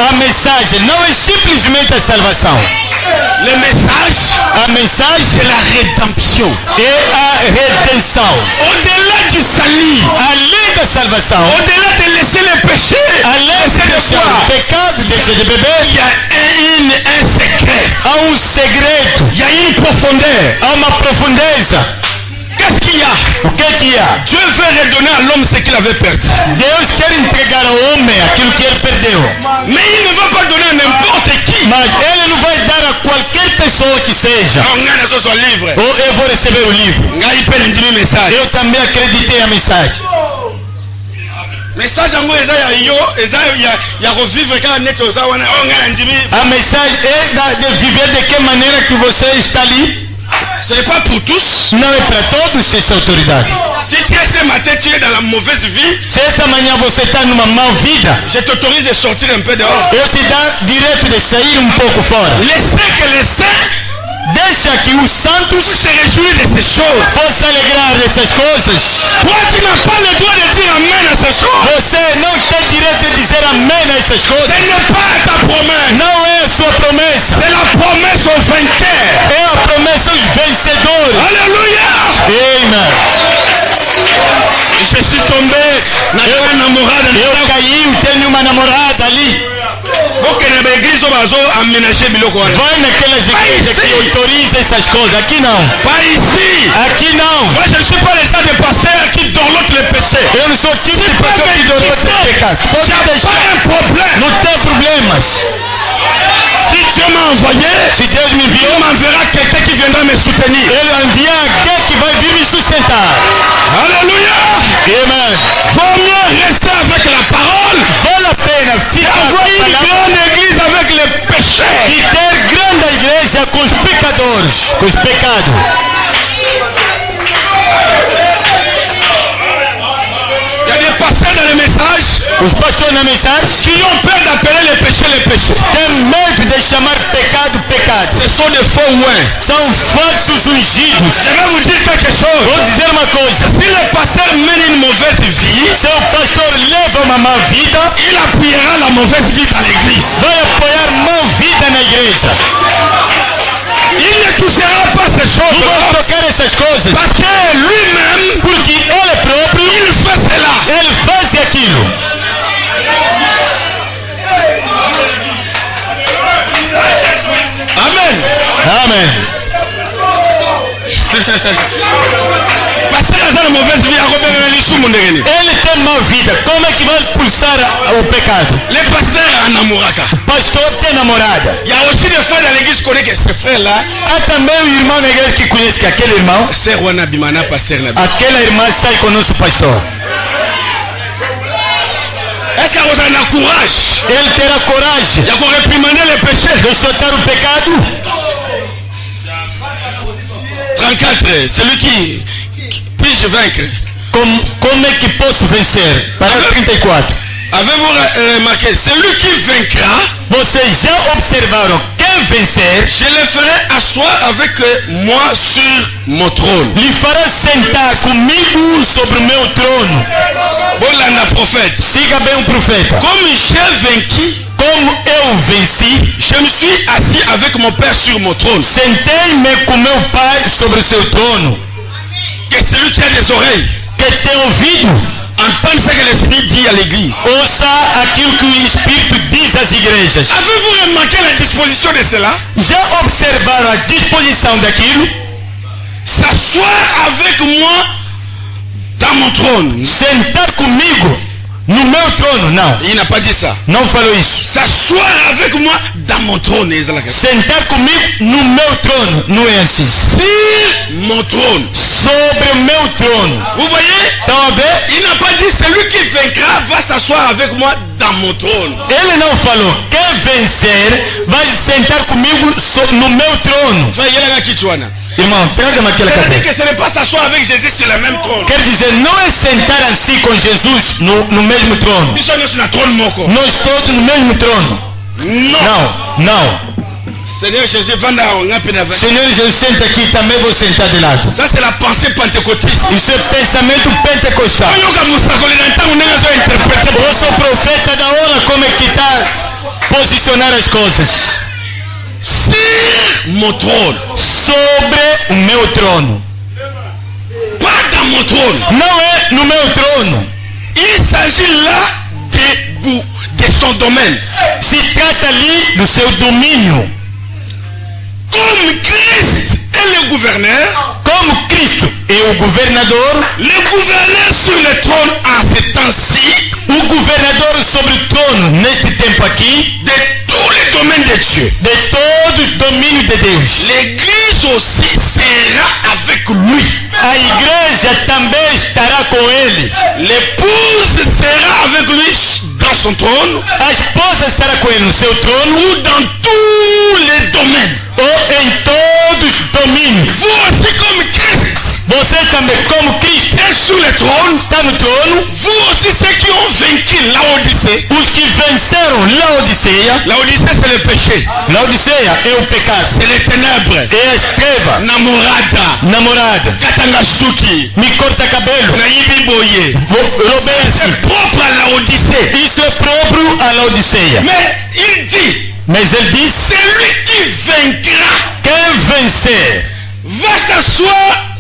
A mensagem não é simplesmente a salvação. Le message, A mensagem c'est la rédemption. é a redenção. Au-delà du salut, Além da salvação, au-delà de laisser le péché, além de laisser le deixar o foi, pecado, deixa de il beber, y a un secret, há um segredo, il y a une profondeur. há uma profundeza. Qu'est-ce qu'il y a? O que há? Dieu veut redonner à l'homme ce qu'il avait perdu. Deus quer entregar ao homem aquilo que ele perdeu. Mais il ne veut pas donner à n'importe qui. Mas ele não vai dar a qualquer pessoa que seja. On gagne sur son livre. Ou eu vou receber o livro. Il peut lui message. Eu também acreditei na mensagem. Message yango eza ya yo, eza ya revivre quand net oza wana on gagne ndimi. A mensagem é de viver de que maneira que você está ali. Ce n'est pas pour tous. Não é para todos essa autoridade. Si tu es ce matin, tu es dans la mauvaise vie, Se esta manhã você está numa má vida, je t'autorise de sortir un peu dehors. eu te dou direito de sair um pouco fora. Laissez que les saints Deixa que os santos se réjouissent de ces choses. possam alegrar dessas coisas. Toi, tu n'as pas le droit de dire amen à ces choses. Você não tem direito de dizer amém a essas Ce coisas. n'est pas ta promesse. Não é a sua promessa. C'est la promesse aux vainqueurs. É a promessa aos vencedores. Alléluia. Amen. Je suis tombé dans une namorade. Eu caí, tenho uma namorada ali. Faut que les églises soient aménagées biloko wana. Vai naquelas igrejas que autorizam essas coisas. Aqui não. Pas ici. Aqui não. Moi, je ne suis pas le genre de pasteur qui dorlote le péché. Eu não sou tipo de pessoa que dorou ter pecado. Pode Pas deixar. un problème. Não tem problemas. Si Dieu m'a envoyé, Se Deus me Dieu enviou, m'enverra quelqu'un qui viendra me soutenir. Ele envia alguém que vai vir me sustentar. Alléluia. Amen. Faut mieux rester avec la parole. Vale a pena ficar com Avoir a une palavra grande église avec les péchés. e ter grande igreja com os pecadores, com os pecados. Il y a des pasteurs dans les messages Os pastores na mensagem qui ont peur d'appeler les péchés les péchés. têm medo de chamar pecado, pecado. Ce sont des faux ouins. São falsos ungidos. Je vais vous dire quelque chose. Vou dizer uma coisa. Si le pasteur mène une mauvaise vie, Se o pastor leva uma má vida, il appuiera la mauvaise vie dans l'église. vai apoiar má vida na igreja. Il ne touchera pas ces Não choses vai tocar essas coisas. parce que lui-même, Porque ele próprio, il fait cela. ele faz aquilo. Amen. Amém. Parce que dans la mauvaise vie, Ele tem má vida. Como é que vai pulsar o pecado? les pasteurs en amouraka. Pastor tem namorada. Il y a aussi des frères dans l'église qui connaissent que ce frère-là, Há também o irmão na igreja que conhece que aquele irmão, c'est Rwana Bimana, pasteur Nabi. aquela irmã sai com o nosso pastor. Est-ce qu'il y a un courage? Ele terá coragem Il y a qu'on réprimander les péchés. de soltar o pecado. 34, celui qui puis-je vaincre? Como é que posso vencer? Parágrafo 34. Avez-vous remarqué? Celui qui vaincra, Vocês já observaram quem vencer je le ferai asseoir avec moi sur mon trône. lhe fará sentar comigo sobre o meu trono. Bolanda prophète. Siga bem o profeta. Comme j'ai vaincu, Como eu venci, je me suis assis avec mon Père sur mon trône. sentei-me com meu pai sobre o seu trono. Que celui qui a des oreilles Que tem ouvido, entende ce que l'Esprit dit à l'église. ouça aquilo que o Espírito diz às igrejas. Avez-vous remarqué la disposition de cela? Já observaram a disposição daquilo? S'asseoir avec moi dans mon trône. Sentar comigo no meu trono? Não, Il n'a pas dit ça. não falou isso. S'asseoir avec moi dans mon trône. Sentar comigo no meu trono, não é assim. Sur mon trône. Sobre o meu trono. Vous voyez? Estão a ver? Il n'a pas dit celui qui vaincra va s'asseoir avec moi dans mon trône. Ele não falou, quem vencer vai sentar comigo no meu trono. Irmão, traga-me aquela C'est-à-dire cadeira. que ce n'est pas s'asseoir avec Jésus sur le même trône. Quer dizer, não é sentar assim com Jesus no mesmo trono. Nous sommes sur le trône moko. Nós todos no mesmo trono. Non. Não, não. Seigneur Jésus, va dans la peine. Senhor Jesus, senta aqui, também vou sentar de lado. Ça c'est la pensée pentecôtiste. Isso é pensamento pentecostal. Ouça o profeta da hora como é que está posicionar as coisas. Sur mon trône. Sobre o meu trono. Pas dans mon trône. Não é no meu trono. Il s'agit là de son domaine. Se trata ali do seu domínio. Comme Christ est le gouverneur, Como Cristo é o governador, le gouverneur sur le trône en ce temps-ci, o governador sobre o trono neste tempo aqui, de tous les domaines de Dieu. de todos os domínios de Deus. L'église aussi sera avec lui. A igreja também estará com ele. L'épouse sera avec lui dans son trône A esposa estará com ele no seu trono ou dans tous les domaines. ou em todos os domínios. Vous aussi comme Christ Você também, como Cristo, est sur le trône, está no trono. vous aussi ceux qui ont vaincu Laodicée. Os que venceram Laodiceia. Laodicée c'est le péché, Laodiceia é o pecado. c'est les ténèbres. É a escreva, Namorada, namorada. Katangasuki, Me corta cabelo. Naïbi Boye. Roubei assim. C'est propre à Laodicée. Isso é próprio a Laodiceia. Mais il dit, Mas ele disse, celui qui vaincra quem vencer va s'asseoir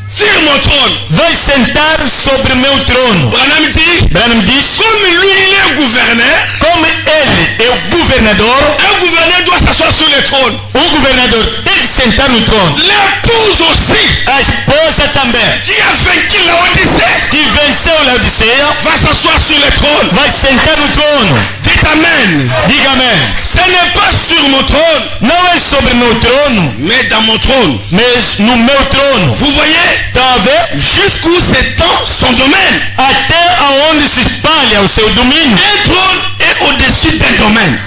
sur mon trône. vai sentar sobre o meu trono. Branham dit, Branham disse, comme lui il est gouverneur, como ele é o governador, un gouverneur doit s'asseoir sur le trône. o governador tem que sentar no trono. L'épouse aussi, A esposa também, qui a vaincu Laodicée, que venceu Laodiceia, va s'asseoir sur le trône. vai sentar no trono. Dites Amen. Diga amém. Ce n'est pas sur mon trône, Não é sobre meu trono, mais dans mon trône. mas no meu trono. Vous voyez, Estão a ver? jusqu'où s'étend son domaine. Até aonde se espalha o seu domínio. Un trône est au-dessus d'un domaine.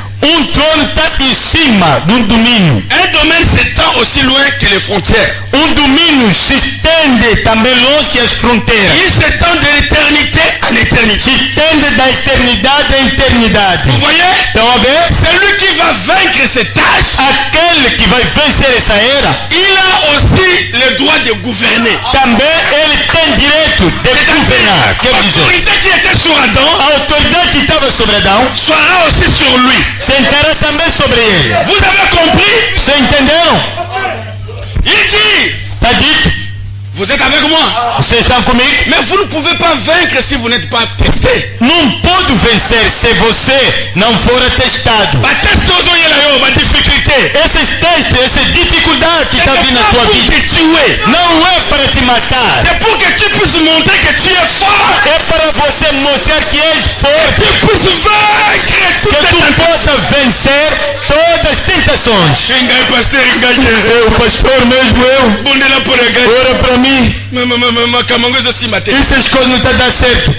Trono está em cima de domínio. Un domaine s'étend aussi loin que les frontières. Domínio se estende também longe que as fronteiras. Il s'étend de l'éternité en Se éternité. estende da eternidade à eternidade. Vous voyez, Estão a ver? celui qui va vaincre cette tâche, Aquele que vai vencer essa era, il a aussi le droit de gouverner. também ele tem direito de governar. Quer dizer, L'autorité qui était sur Adam a autoridade que estava sobre Adão sera aussi sur lui. sentará também sobre ele. Vous avez compris? Vocês entenderam? Il dit, Está dito? vous êtes avec moi. Vocês estão comigo? Mais vous ne pouvez pas vaincre si vous n'êtes pas testé. Não pode vencer se você não for testado. Ma test ma difficulté. Esses testes, essa dificuldade que está vindo na Pas tua pour vida, te tuer. não é para te matar. C'est pour que tu puisses montrer que tu es fort. É para você mostrar que és forte. Tu puisses vaincre tout tu possa vencer todas as tentações. Engai pasteur engagé. O pastor mesmo eu, Bondela por engai. ora para mim, Makamanga zo simate. essas coisas não estão dando certo.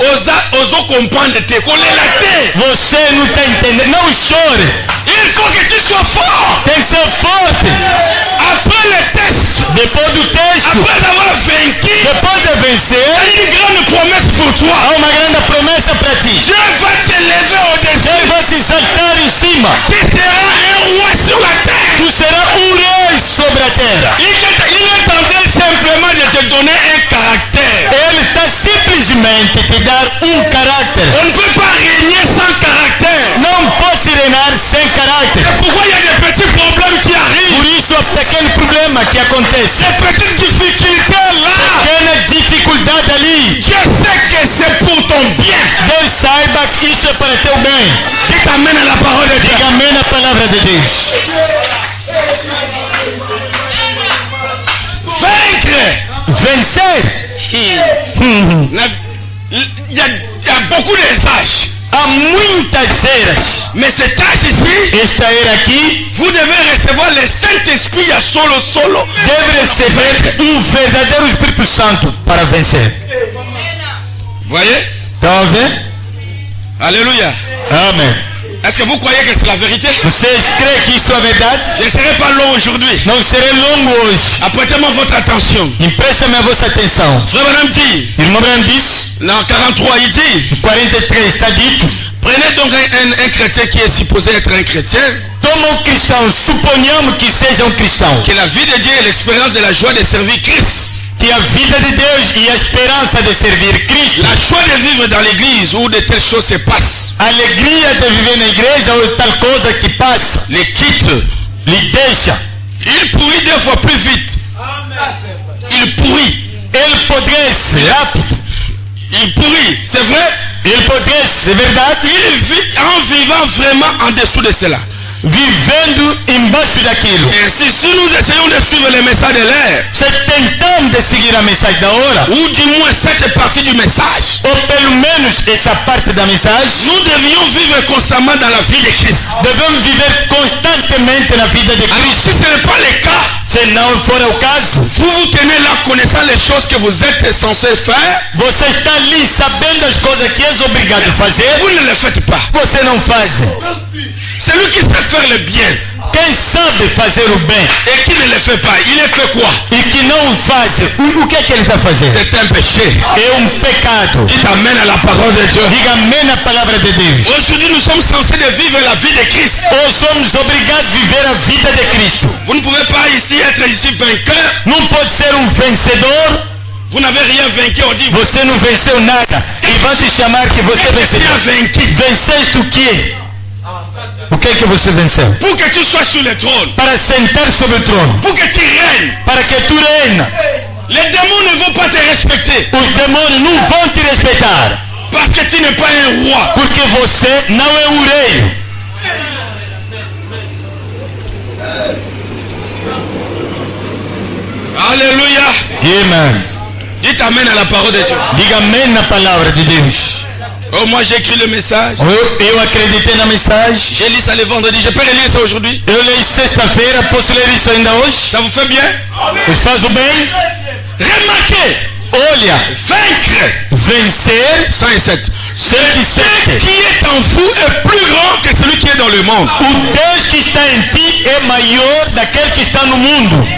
Ozo comprendre te. Kolela te. Você não está entendendo, não chore, Il faut que tu sois fort. tem que ser forte. Après le test, Depois do texto, après avoir vaincu, depois de il y vencer, a une grande promesse pour toi. há uma grande promessa para ti. Dieu va t'élever au-dessus. Ele vai te exaltar em cima. Tu seras un roi sur la terre. Tu serás rei sobre a terra. Il est en train simplement de te donner un caractère. Ele está simplesmente te dar caráter. On ne peut pas régner sans caractère. Não pode reinar sem caráter. C'est pourquoi il y a des petits problèmes qui arrivent. Por isso, há pequeno problema que acontece. Ces petites difficultés là. Pequena dificuldade ali. Dieu sait que c'est pour ton bien. Deus saiba que isso é para teu bem. Qui t'amène à la parole de Dieu. Diga amém na palavra de Deus. Vaincre. Vencer. Il y a beaucoup d'âges. Há muitas eras. Mais cet âge ici, Esta era aqui vous devez recevoir le Saint-Esprit à solo. deve receber verdadeiro Espírito Santo para vencer. Voyez? Estão a ver? Alléluia. Amém. Est-ce que vous croyez que c'est la vérité? Vocês creem que isso é verdade? Je ne serai pas long aujourd'hui. Não serei longo hoje. Apprêtez-moi votre attention. Empresta-me a vossa atenção. Frère Branham dit, Irmão Branham disse, dans 43, il dit, 43 está dito, prenez donc un chrétien qui est supposé être un chrétien, toma cristão, suponhamos que seja cristão, que la vie de Dieu et l'expérience de la joie de servir Christ, que a vida de Deus e a esperança de servir Cristo, la joie de vivre dans l'église où de telles choses se passent, a alegria de viver na igreja ou tal coisa que passa, les quitte, lhe deixa. il pourrit 2 fois plus vite. Il pourrit. Ele podrece rápido, Il pourrit, c'est vrai. ele podrece, é verdade, Il vit en vivant vraiment en dessous de cela. vivendo embaixo daquilo. Ainsi, si nous essayons de suivre les messages de l'air, Se tentamos de seguir a mensagem da hora, ou du moins cette partie du message, ou pelo menos essa parte da mensagem, nous devions vivre constamment dans la vie de Christ. devemos viver constantemente na vida de Alors, Cristo. si ce n'est pas le cas, Se não for o caso, vous tenez là connaissant les choses que vous êtes censé faire, você está ali sabendo as coisas que és obrigado a fazer, vous ne les faites pas. você não faz. Celui qui sait faire le bien Quem sabe fazer o bem et qui ne le fait pas, il est fait quoi? e que não faz, o que é que ele está fazendo? C'est un péché É pecado. qui t'amène à la parole de Dieu. Diga amém na palavra de Deus. Aujourd'hui, nous sommes censés de vivre la vie de Christ. Ou somos obrigados a viver a vida de Cristo. Vous ne pouvez pas ici être ici vainqueur. Não pode ser vencedor, Vous n'avez rien vaincu. On dit, você não venceu nada. E vai se chamar que você qu'est-ce que tu venceu. as vaincu? Venceste o quê? O que é que você venceu? Pour que tu sois sur le trône, Para sentar sobre o trono. pour que tu règnes. Para que tu reina. Les démons ne vont pas te respecter Os demônios não vão te respeitar. parce que tu n'es pas un roi. Porque você não é um rei. Alléluia. Amen. Dites amen à la parole de Dieu. Diga amém na palavra de Deus. Oh, moi j'ai écrit le message. Eu acreditei na mensagem. J'ai lu ça le vendredi. Je peux relire ça aujourd'hui. Eu leio sexta-feira. Posso ler isso ainda hoje? Ça vous fait bien? Faz o bem. Remarquez. Olha, Vaincre. vencer 107. 107. Qui est en vous est plus grand que celui qui est dans le monde. O Deus que está em ti é maior daquele que está no mundo.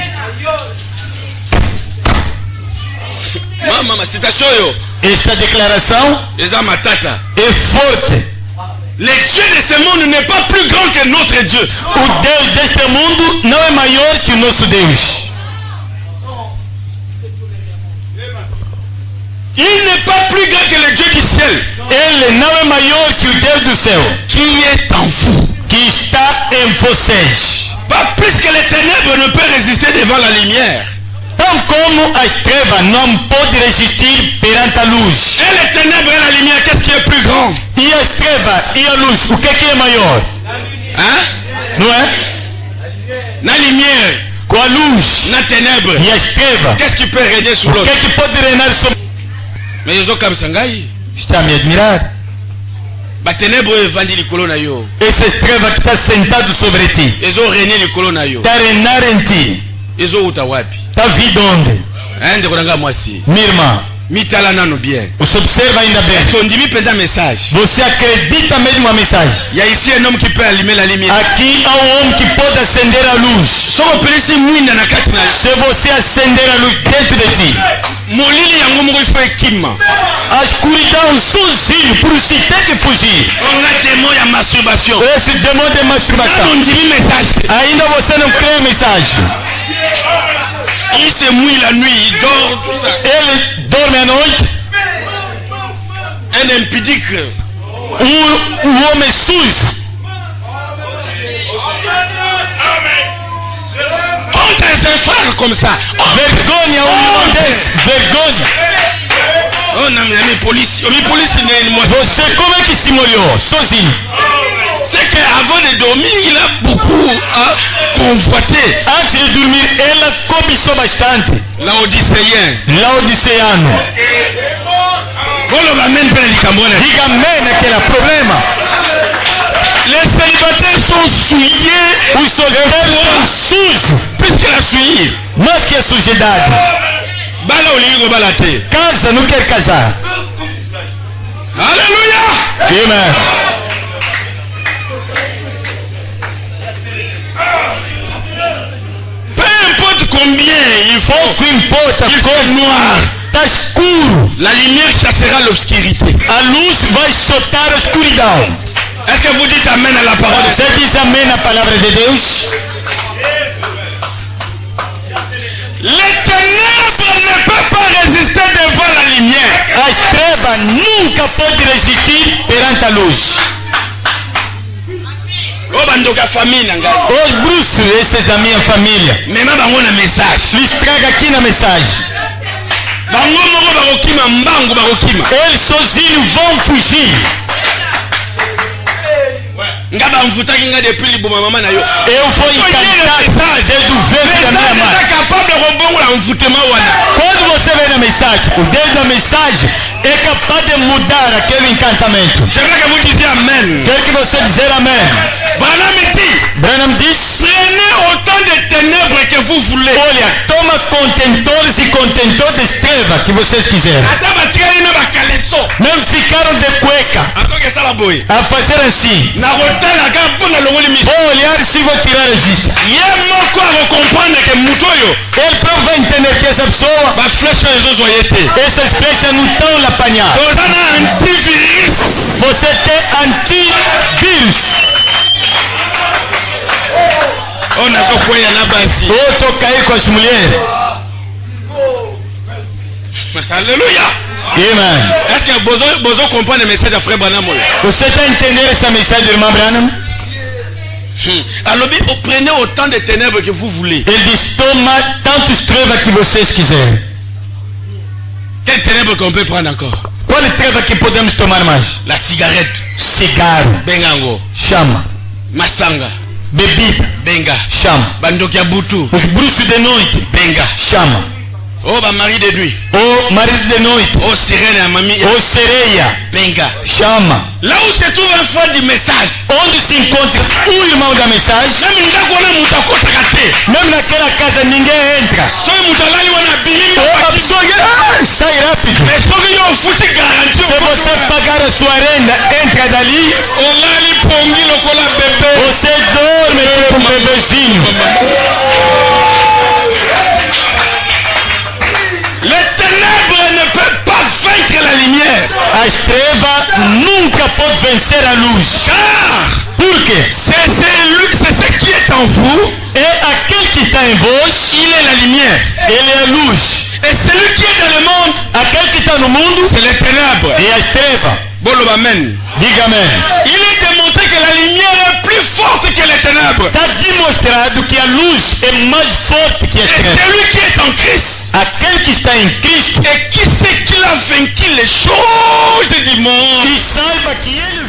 Mama, citation yo. Esta declaração Eza matata. é forte. Le Dieu de ce monde n'est pas plus grand que notre Dieu. O Deus deste mundo não é maior que o nosso Deus. Il n'est pas plus grand que le Dieu du ciel. Ele não é maior que o Deus do céu, Qui est en vous. que está em vocês. Pas plus que les ténèbres ne peuvent résister devant la lumière. Tão como as trevas não podem resistir perante a luz. Et les ténèbres et la lumière, qu'est-ce qui est plus grand? E as trevas e a luz, o que é maior? Hein? Não é? La lumière, Com a luz la ténèbre. e as trevas, Qu'est-ce qui peut régner sur o l'autre? que é que pode reinar sobre? Mais ils ont comme Sangai. Está a me admirar? batenebro evandi likolo na yo Essas trevas que está sentado sobre ti. ezo régner likolo na yo Está a reinar em ti. ezo uta wapi Está vida onde? ndeko na nga mwasi Minha irmã, mitala nano bien você observa ainda bem. tondimi mpenza message Você acredita mesmo a mensagem? il y a ici un homme qui peut allumer la lumière Aqui há um homem que pode acender a luz. soko pelisi mwinda na kati na Se você acender a luz dentro de ti, molili yango moko ifo ekima a escuridão sozinho, por isso tem que fugir. onga démon ya masturbation Esse demônio de masturbação. tondimi message Ainda você não crê em mensagem. il se mouille la nuit il dort tout ça Ele dorme à noite. un impudique Homem sujo. honte à un frère comme ça Vergonha, um irmão desse. Vergonha. oh na mi police ne moi Você como é que se molhou? Sozinho. c'est que avant de dormir il a beaucoup convoité Antes de dormir, ela cobiçou bastante. laodicéen Laodiceano. boloba amen mpe na likambo wana Diga amém naquele problema. les célibataires sont souillés Os solteiros são sujos. puisque la souillir Mais que a sujidade. bala olingi kobala te Casa, não quer casar. alléluia Amen. peu importe combien il faut Pouco importa il como fait noir está escuro. la lumière chassera l'obscurité A luz vai soltar a escuridão. est-ce que vous dites amen à la parole de Dieu? Você diz amém na palavra de Deus? les ténèbres ne peuvent pas résister devant la lumière As trevas nunca pode resistir perante a luz. o bandoka famille na ngai Os bruxos, esses da minha família, mema bango na message lhes traga aqui na mensagem. bango moko bakokima mbangu bakokima Eles sozinhos vão fugir. nga bamvutaki nga depuis liboma mama na yo Eu vou encantar desde o ventre da minha mãe. eza capable kobongola mvutema wana Quando você vê na mensagem, o dedo da mensagem é capaz de mudar aquele encantamento. j'aimerais que vous disiez amen Quero que você dizer amém. banamiti Branham diz: prenez autant de ténèbres que vous voulez olha, toma contentores e contentores de treva que vocês quiserem. ata batikali na bakaleso Não ficaram de cueca atoki esala boye a fazer assim. nakotalaka mpo nalongoli miso Vou olhar se vou tirar a vista. ye moko akokomprendre ke moto oyo Ele próprio vai entender que essa pessoa, bafleshe oyo ezozwa ye te essas flechas não estão lá apanhadas. oza na antivirus Você tem antivírus. oyo nazokweya na basi Eu tô cair com as mulheres. alléluia Amen. est-ce que bozo comprendre message ya frère Branham oyo Você está entendendo essa mensagem do irmão Branham? alobi prenez autant de ténèbres que vous voulez Ele diz: toma tantos trevas que vocês quiserem. quelle ténèbre qu'on peut prendre encore Qual é treva que podemos tomar mais? la cigarette Cigarro, bengango chama. masanga Bebida, benga chama. bandoki ya butu Os bruxos de noite, benga chama. oh bamari de nuit O marido de noite, oh sirène ya mami o sereia, benga chama. là où se trouve un frère du message Onde se encontra o irmão da mensagem, même ndako wana moto akotaka te mesmo naquela casa ninguém entra. soki moto alali wana bilimba Ou a pessoa sai rápido. mais soki yo ofuti garanti Se você pagar a sua renda, entra dali, olali pongi lokola bebe você dorme tipo um bebezinho. les ténèbres ne peuvent pas vaincre la lumière As trevas nunca pode vencer a luz. car Por quê? c'est ce qui est en vous É aquele que está em vós, il est la lumière ele é a luz. et celui qui est dans le monde Aquele que está no mundo c'est les ténèbres é as trevas. boloba amen Diga amém. il est démontré que la lumière est plus forte que les ténèbres Está demonstrado que a luz é mais forte que as et trevas. celui qui est en Christ Aquele que está em Cristo, et qui sait qu'il a vaincu les choses du monde e saiba que ele